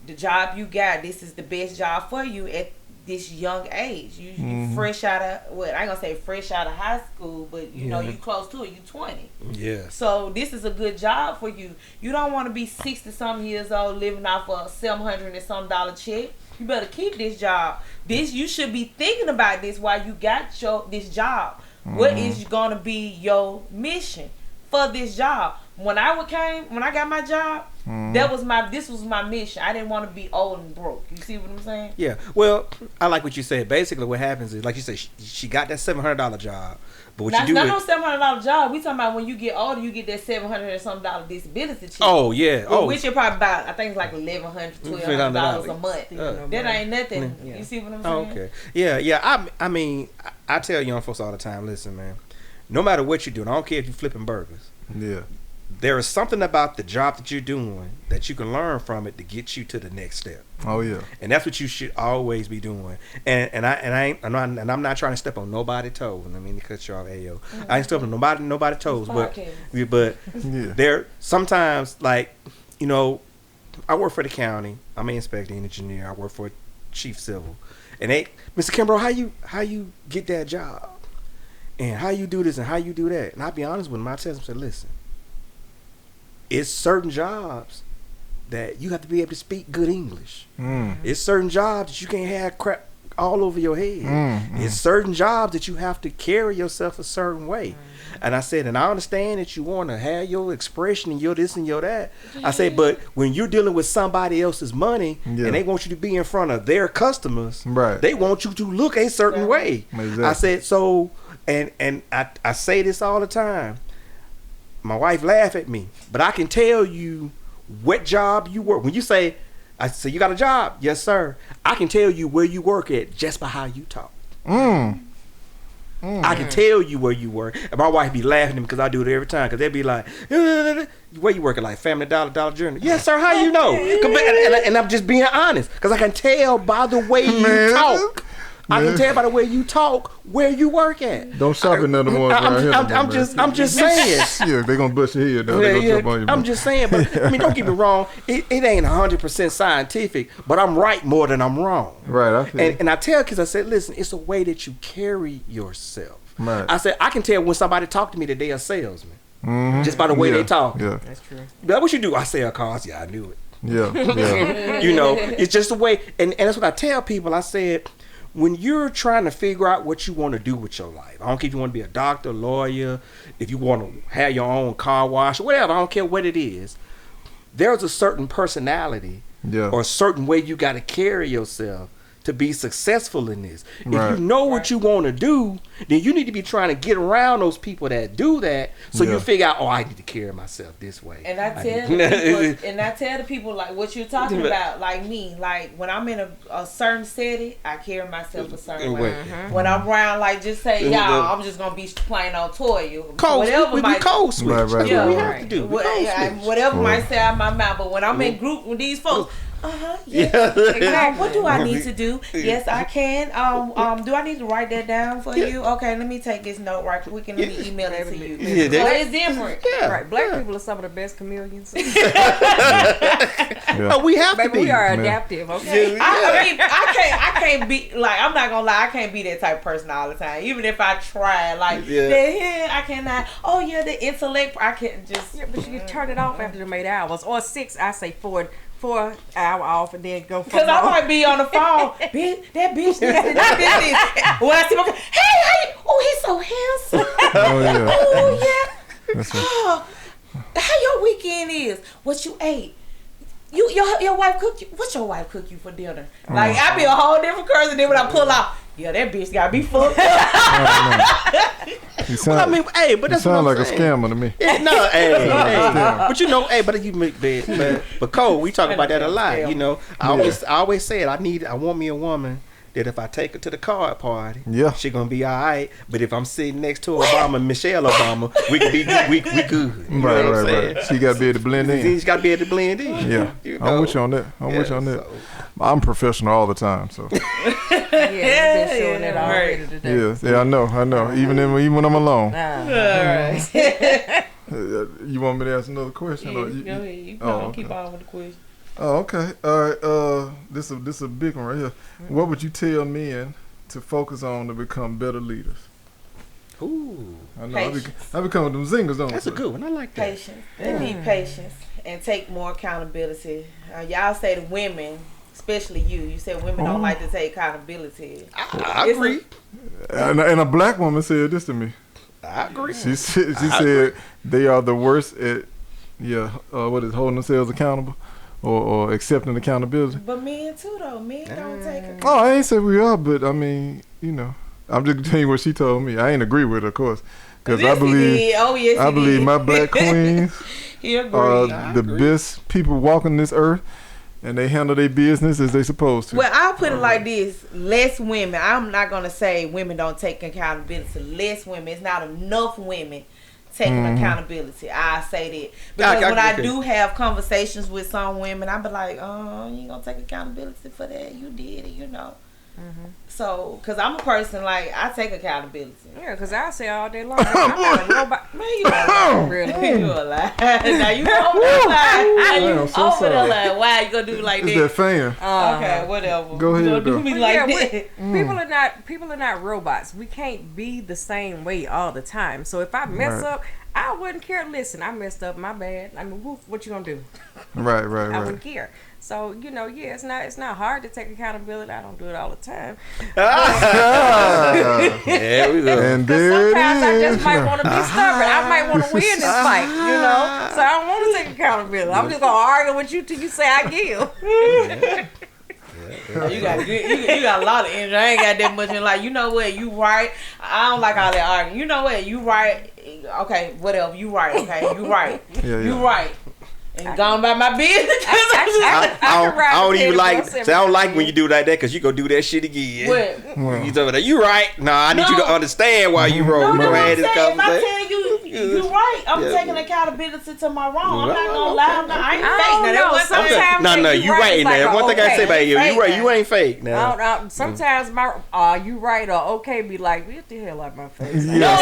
the job you got, this is the best job for you at this young age. You fresh out of, I ain't gonna say fresh out of high school, but you know, you close to it, you 20. Yeah. So this is a good job for you. You don't want to be 60-something years old living off a $700 and some check. You better keep this job. You should be thinking about this while you got this job. What is gonna be your mission for this job? When I got my job, this was my mission. I didn't want to be old and broke. You see what I'm saying? Yeah. Well, I like what you said. Basically, what happens is, like you said, she got that $700 job. But what you do? Not no $700 job. We talking about when you get older, you get that $700 and some disability check. Oh yeah. Which is probably about, I think it's like $1,100, $1,200 a month. That ain't nothing. Yeah. You see what I'm saying? Okay. Yeah. I mean, I tell young folks all the time. Listen, man. No matter what you're doing, I don't care if you're flipping burgers. Yeah. There is something about the job that you're doing that you can learn from it to get you to the next step. Oh yeah. And that's what you should always be doing. And I'm not trying to step on nobody's toes. I mean to cut you off, Ayo. I ain't stepping on nobody's toes. But there sometimes, like, you know, I work for the county. I'm an inspector and engineer. I work for chief civil. And Mr. Kimbrough, how you get that job? And how you do this and how you do that? And I'll be honest with him. I tell him, I said, listen, it's certain jobs that you have to be able to speak good English. It's certain jobs that you can't have all over your head. It's certain jobs that you have to carry yourself a certain way. And I said, and I understand that you want to have your expression and your this and your that. I said, but when you're dealing with somebody else's money and they want you to be in front of their customers, they want you to look a certain way. Exactly. I said, so, and I say this all the time. My wife laugh at me, but I can tell you what job you work. When you say, I say, you got a job? Yes, sir. I can tell you where you work at just by how you talk. I can tell you where you work. And my wife be laughing at me because I do it every time. Because they be like, where you working? Like Family Dollar, Dollar General? Yes, sir. How you know? And I'm just being honest. Because I can tell by the way you talk. I can tell by the way you talk where you work at. Don't shop at none of the ones around here. I'm just saying. Yeah, they gonna bust your head though. They gonna jump on you, I'm just saying, but I mean, don't get me wrong. It ain't 100% scientific, but I'm right more than I'm wrong. Right. And I tell kids, I said, listen, it's a way that you carry yourself. Right. I said, I can tell when somebody talk to me that they a salesman. Just by the way they talk. Yeah. That's true. But what you do? I sell cars. Yeah, I knew it. Yeah. You know, it's just the way, and that's what I tell people. I said, when you're trying to figure out what you want to do with your life, I don't care if you want to be a doctor, lawyer, if you want to have your own car wash, or whatever, I don't care what it is. There's a certain personality or a certain way you got to carry yourself to be successful in this. If you know what you want to do, then you need to be trying to get around those people that do that, so you figure out, oh, I need to carry myself this way. And I tell the people like what you're talking about, like me, like when I'm in a certain setting, I carry myself a certain way. When I'm around, like just say, y'all, I'm just gonna be playing on Toya, whatever we code switch. That's what we have to do. Whatever might say out my mouth, but when I'm in group with these folks. Yes. What do I need to do? Yes, I can. Do I need to write that down for you? Okay, let me take this note right quick and let me email it to you. It's different. Right. Black people are some of the best chameleons. Oh, we have to be. We are adaptive. Okay. I mean, I can't be like, I'm not gonna lie, I can't be that type of person all the time. Even if I try, like I cannot. Oh yeah, the intellect. I can't just. Yeah, but you can turn it off after the 8 hours or 6. I say 4 hour off and then go. Because I might be on the phone. Bitch, that bitch this. When I see my hey, he's so handsome. How your weekend is? What you ate? Your wife cooked you. What's your wife cook you for dinner? Like I be a whole different person. Then when I pull out, that bitch gotta be fucked up. You sound like a scammer to me. But you know, but Cole, we talk about that a lot. You know, I always say it. I want me a woman that if I take her to the card party, she gonna be all right. But if I'm sitting next to Michelle Obama, we can be we good. You know what I'm saying? She gotta be able to blend in. She gotta be able to blend in. Yeah, you know? I'm with you on that. So. I'm professional all the time, so. You've been showing it already today. Yeah, I know. Even when I'm alone. You want me to ask another question? Go ahead. You keep on with the question. Oh, okay. All right. This is a big one right here. What would you tell men to focus on to become better leaders? Ooh, I know. I become them zingers, don't That's a good one. I like that. Patience. They need patience and take more accountability. Y'all say the women, especially you said women don't like to take accountability. I agree. And a black woman said this to me. I agree. She said they are the worst at holding themselves accountable or accepting accountability. But men too though. Men don't take accountability. Oh, I ain't say we are, but I mean, you know, I'm just telling you what she told me. I ain't agree with her, of course, because I believe my black queens are the best people walking this earth. And they handle their business as they supposed to. Well, I'll put it like this. Less women. I'm not going to say women don't take accountability. Less women. It's not enough women taking accountability. I say that. Because when I do have conversations with some women, I be like, oh, you ain't going to take accountability for that. You did it, you know. So, because I'm a person, like, I take accountability. Yeah, because I say all day long, I'm not a robot. Man, you a lie. Really. You a lie. Now you over the line. Now you over the line. Why you gonna do like that? It's that fan. Okay, whatever. Go ahead. Don't do me like that. People are not robots. We can't be the same way all the time. So if I mess up, I wouldn't care. Listen, I messed up. My bad. I mean, what you gonna do? Right. I wouldn't care. So it's not hard to take accountability. I don't do it all the time. Yeah, we go. And there Sometimes I it just is. might want to be stubborn. I might want to win this fight, So I don't want to take accountability. I'm just gonna argue with you till you say I give. You got a lot of energy. I ain't got that much in life. You know what? You right. I don't like all that arguing. You know what? You right. Okay, whatever. You right. Okay, you right. You right. And gone by my business. I don't even like. I don't like when you do like that because you go do that shit again. What? You talking about you right? Nah, I need you to understand why you wrong. No, We I'm gonna have this saying, if I conversation. tell you right, I'm taking accountability to my wrong. I'm not gonna lie. I ain't fake. Now, that was sometimes No, you right. is like Now, one thing I say about you, you right. now. You ain't fake. Now, sometimes my you right or okay be like, get the hell out my face. No.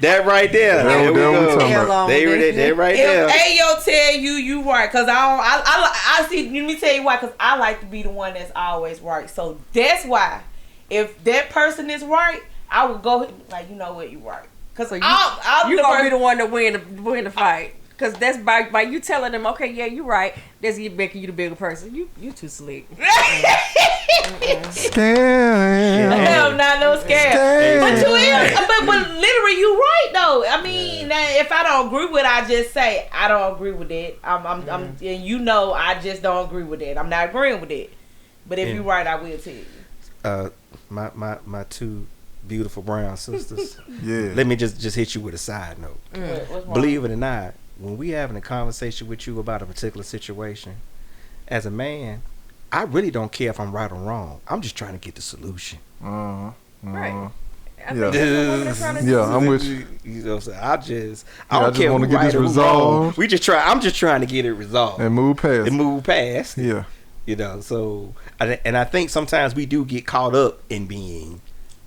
That right there. There we go. They right there. If Ayo tell you right, cause I see. Let me tell you why. Cause I like to be the one that's always right. So that's why. If that person is right, I will go like, you know what, you right. Cause you gonna be the one to win the fight. Cause that's by you telling them, okay, yeah, you right. That's making you the bigger person. You too slick. Scam. Hell, not no scam. But you is, but literally you right though. I mean, if I don't agree with it, I just say I don't agree with it. I'm and I just don't agree with it. I'm not agreeing with it. But if you're right, I will tell you. My two beautiful brown sisters. Yeah. Let me just hit you with a side note. Believe it or not, when we having a conversation with you about a particular situation, as a man, I really don't care if I'm right or wrong. I'm just trying to get the solution. Right. Yeah, I'm with you. You know what I'm saying? I don't care want to get this resolved. I'm just trying to get it resolved and move past. Yeah. So I think sometimes we do get caught up in being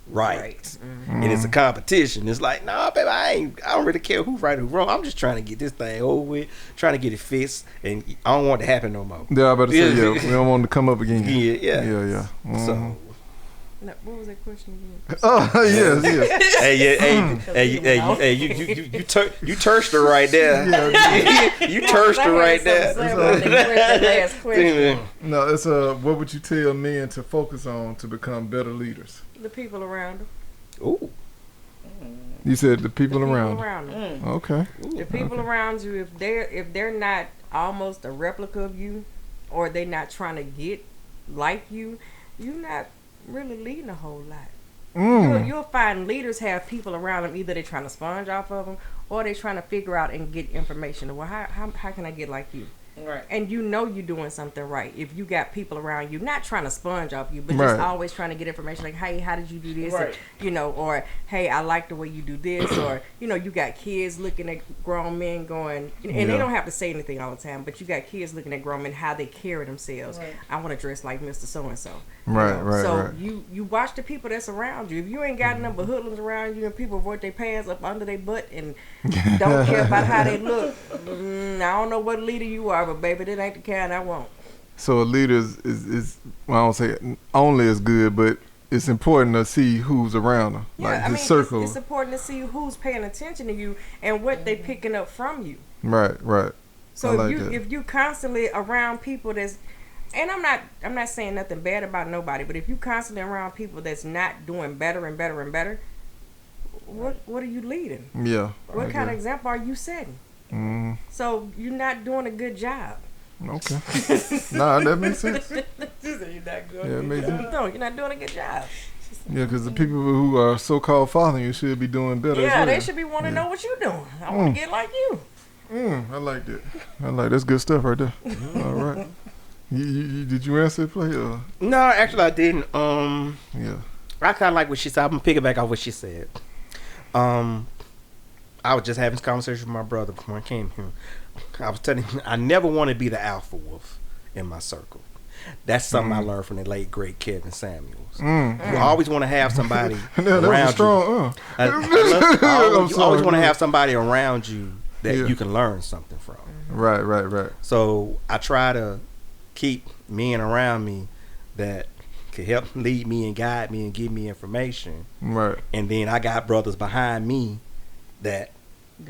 right. And it's a competition. It's like, nah, baby, I don't really care who's right or wrong. I'm just trying to get this thing over with, trying to get it fixed, and I don't want it to happen no more. Yeah, I better say, we don't want it to come up again. Yeah. Mm-hmm. So, what was that question again? Oh, yes. Hey, you touched her right there. You touched her right there. No, it's what would you tell men to focus on to become better leaders? The people around them. Ooh. You said the people around them. Okay. The people around you, if they're not almost a replica of you, or they're not trying to get like you, you're not really leading a whole lot. You'll find leaders have people around them, either they're trying to sponge off of them, or they're trying to figure out and get information. Well, how can I get like you? Right. And you're doing something right if you got people around you not trying to sponge off you, but just always trying to get information like, hey, how did you do this? Right. And, or hey, I like the way you do this, or you got kids looking at grown men going, and they don't have to say anything all the time, but you got kids looking at grown men how they carry themselves. Right. I want to dress like Mr. So and so. Right. So you watch the people that's around you. If you ain't got nothing but hoodlums around you and people vote their pants up under their butt and don't care about how they look, I don't know what leader you are, but baby, that ain't the kind I want. So a leader is well, I don't say only as good, but it's important to see who's around them, like his circle. It's important to see who's paying attention to you and what they picking up from you. Right. So if you constantly around people that's, and I'm not saying nothing bad about nobody, but if you constantly around people that's not doing better and better and better, what are you leading? Yeah. What kind of example are you setting? So you're not doing a good job. Okay. Nah, that makes sense. You're not good. Yeah, it makes sense. No, you're not doing a good job. Yeah, because the people who are so-called following you should be doing better. Yeah, as well. they should be wanting to know what you're doing. I want to get like you. I like that. That's good stuff right there. All right. Did you answer it, play? Or? No, actually I didn't. Yeah. I kind of like what she said. I'm gonna piggyback off what she said. I was just having this conversation with my brother before I came here. I was telling him I never want to be the alpha wolf in my circle. That's something I learned from the late great Kevin Samuels. You always want to have somebody around you. You always want to have somebody around you that you can learn something from. Right. So I try to keep men around me that could help lead me and guide me and give me information. Right. And then I got brothers behind me that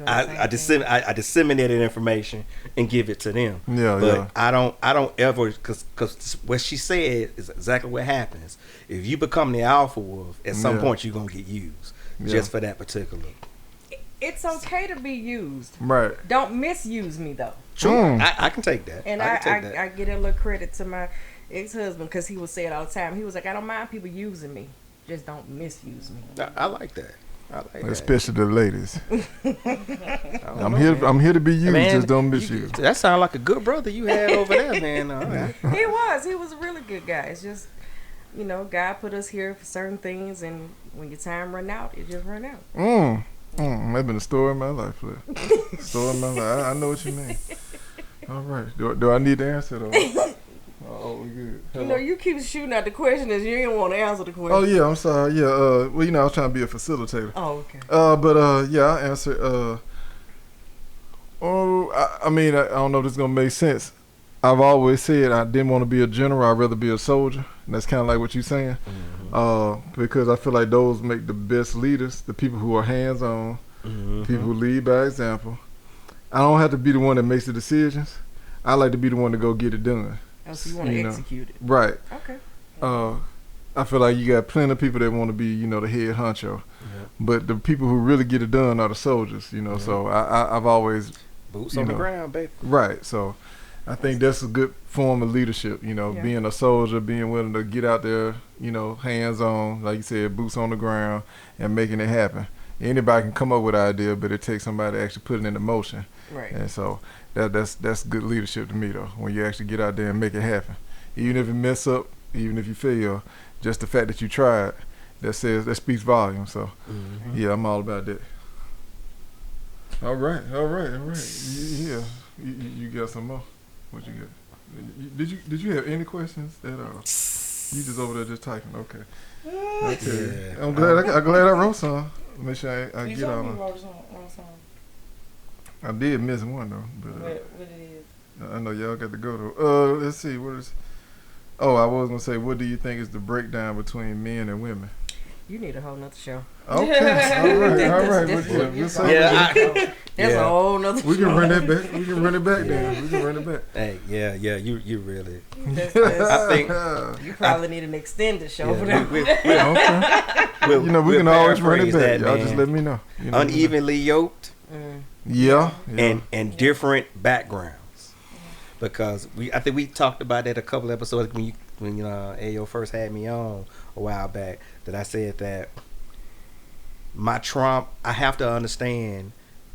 I disseminated information and give it to them. But I don't ever, because what she said is exactly what happens. If you become the alpha wolf, at some point you're gonna get used just for that particular. It's okay to be used. Right. Don't misuse me though. True. I can take that. And I get a little credit to my ex-husband because he would say it all the time. He was like, I don't mind people using me, just don't misuse me. I like that. Especially the ladies. I'm here to be used, man, just don't misuse. That sounds like a good brother you had over there, man. He was a really good guy. It's just, God put us here for certain things, and when your time run out, it just run out. That's been a story of my life, story of my life. I know what you mean. All right. Do I need to answer though? Oh, we good. Hello. You keep shooting out the question as you didn't want to answer the question. Oh yeah, I'm sorry. Yeah, I was trying to be a facilitator. Oh, okay. I'll answer. I mean, I don't know if this is gonna make sense. I've always said I didn't want to be a general. I'd rather be a soldier. And that's kind of like what you're saying. Because I feel like those make the best leaders, the people who are hands-on, people who lead by example. I don't have to be the one that makes the decisions. I like to be the one to go get it done. Oh, so you want to execute it. Right. Okay. I feel like you got plenty of people that want to be, the head honcho. But the people who really get it done are the soldiers, so I've always... Boots on the ground, baby. Right. So I think that's a good form of leadership, being a soldier, being willing to get out there, hands-on, like you said, boots on the ground, and making it happen. Anybody can come up with an idea, but it takes somebody to actually put it into motion. Right. And so that's good leadership to me, though, when you actually get out there and make it happen. Even if you mess up, even if you fail, just the fact that you tried, that speaks volumes. So, yeah, I'm all about that. All right. Yeah, you got some more? What you got? Did you have any questions at all? You just over there just typing. Okay. Yeah. I'm glad I wrote some. Make sure I get on. I did miss one though. But, what it is? I know y'all got to go though. Let's see. What is? Oh, I was gonna say, what do you think is the breakdown between men and women? You need a whole nother show. Okay. All right. That's a whole nother show. We can run it back. We can run it back. Hey, yeah. You really. I think you probably need an extended show for that. We can always run it back. Y'all just let me know. Unevenly yoked. Yeah. And different backgrounds. Because I think we talked about that a couple episodes when Ayo first had me on a while back, that I said that my trauma, I have to understand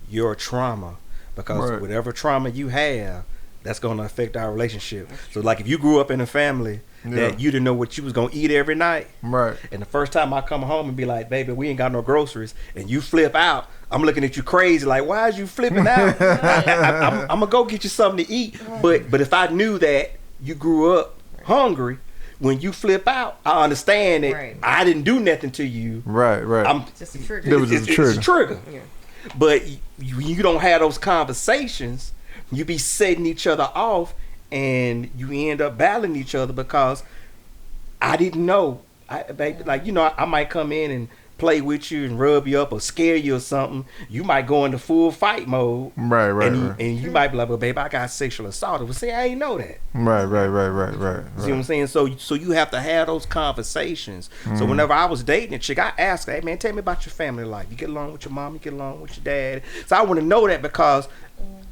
your trauma, because whatever trauma you have, that's going to affect our relationship. So like if you grew up in a family that you didn't know what you was going to eat every night, right? And the first time I come home and be like, baby, we ain't got no groceries, and you flip out, I'm looking at you crazy like, why is you flipping out? I'm going to go get you something to eat. But if I knew that you grew up hungry, when you flip out, I understand that I didn't do nothing to you. Right. It's just a trigger. It was just a trigger. It's a trigger. Yeah. But you don't have those conversations. You be setting each other off, and you end up battling each other because I didn't know. I might come in and play with you and rub you up or scare you or something. You might go into full fight mode. Right. And you might be like, well, babe, I got sexual assaulted. Well, see, I ain't know that. Right. See what I'm saying? So you have to have those conversations. So whenever I was dating a chick, I asked her, hey, man, tell me about your family life. You get along with your mom, you get along with your dad. So I want to know that, because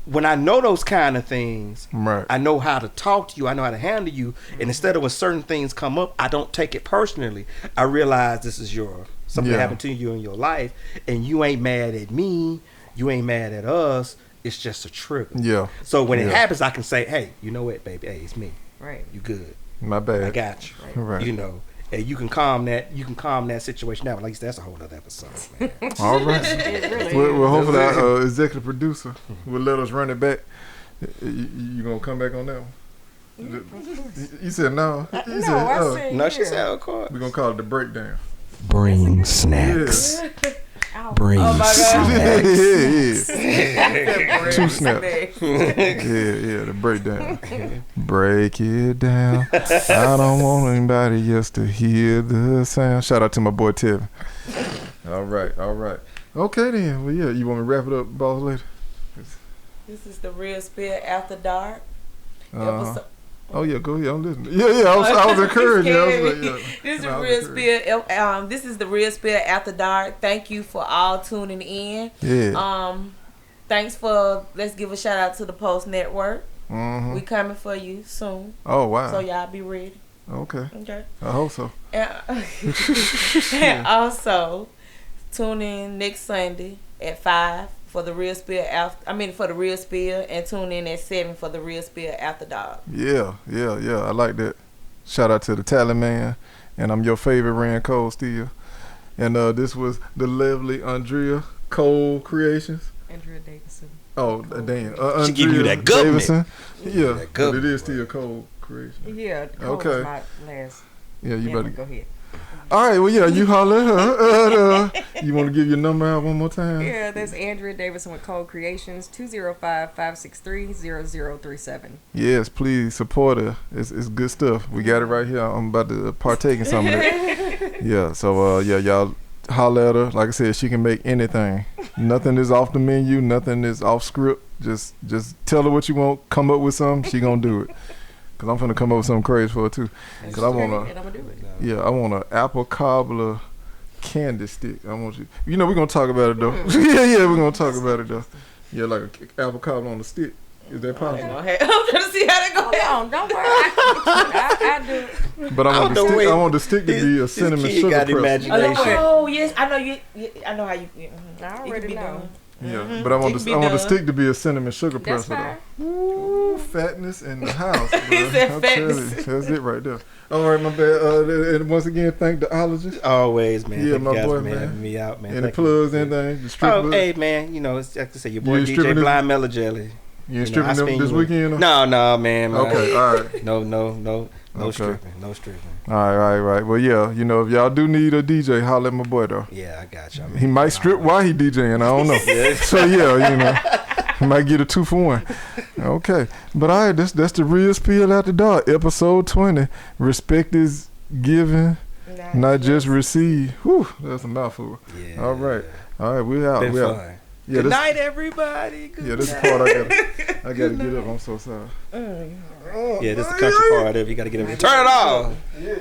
when I know those kind of things, I know how to talk to you, I know how to handle you. And instead of when certain things come up, I don't take it personally. I realize this is something happened to you in your life, and you ain't mad at me, you ain't mad at us, it's just a trigger. Yeah. So when it happens, I can say, hey, you know what, baby, hey, it's me. Right. You good. My bad. I got you. Right. And you can calm that situation down. Like you said, that's a whole other episode, man. All right. Well, hopefully our executive producer will let us run it back. You gonna come back on that one? You said no. No, she said okay. We're gonna call it the breakdown. Bring snacks. Bring snacks. Two snaps. The breakdown. Break it down. I don't want anybody else to hear the sound. Shout out to my boy Tevin. All right. Okay then. Well, yeah. You want me to wrap it up, boss lady? This is the Real Spill After Dark. Oh yeah, go ahead. I'm listening. Yeah. I was encouraged. This is Real Spill. This is the Real Spill After Dark. Thank you for all tuning in. Yeah. Thanks for. Let's give a shout out to the Post Network. Mm-hmm. We coming for you soon. Oh wow. So y'all be ready. Okay. Okay. I hope so. And also, tune in next Sunday at 5 for the Real Spill for the Real Spill, and tune in at 7 for the Real Spill After Dark. Yeah. I like that. Shout out to the Talent Man, and I'm your favorite Rand Cole still. And this was the lovely Andrea Cole Creations. Andrea Davidson. Oh, damn. She give you that government. Davidson. Yeah, that but it is still Cole Creation. Yeah, Cole was my last. Yeah, you better go ahead. All right, well, yeah, you holler at her. You want to give your number out one more time? Yeah, that's Andrea Davidson with Code Creations, 205-563-0037. Yes, please support her. It's good stuff. We got it right here. I'm about to partake in some of it. Yeah, so, y'all holler at her. Like I said, she can make anything. Nothing is off the menu. Nothing is off script. Just tell her what you want. Come up with something. She gonna do it. Cause I'm finna come up with something crazy for her too. Cause I want and I'm gonna do it. Yeah, I want an apple cobbler candy stick. I want you. You know we're gonna talk about it though. yeah, we're gonna talk about it though. Yeah, like an apple cobbler on a stick. Is that possible? I'm trying to see how that goes. Don't worry. I do it. But I want the stick to be a cinnamon sugar press. Oh yes, I know you. I know how you. I already know. Yeah, but I want the stick to be a cinnamon sugar presser though. Ooh, fatness in the house. He said fatness. That's it right there. All right, my bad. And once again, thank the ologist. Always, man. Yeah, thank my you guys boy, for man. having me out, man. Any plugs, anything? Hey, man. You know, it's like I say, your boy DJ Blind Mellow Jelly. You ain't stripping them this weekend? No, man. Okay, all right. No stripping. No stripping. All right. Well, yeah, you know, if y'all do need a DJ, holler at my boy, though. Yeah, I got you. He might strip while he DJing. I don't know. So, yeah, you know, he might get a 2-for-1. Okay. But, all right, that's the Real Spill After Dark, episode 20. Respect is given, not just received. Whew, that's a mouthful. Yeah. All right, we out. Been fun. Yeah, good night, everybody. Good this part I gotta get up. I'm so sorry. Yeah, this is the country part of it. You gotta get up. Turn it off. Yeah.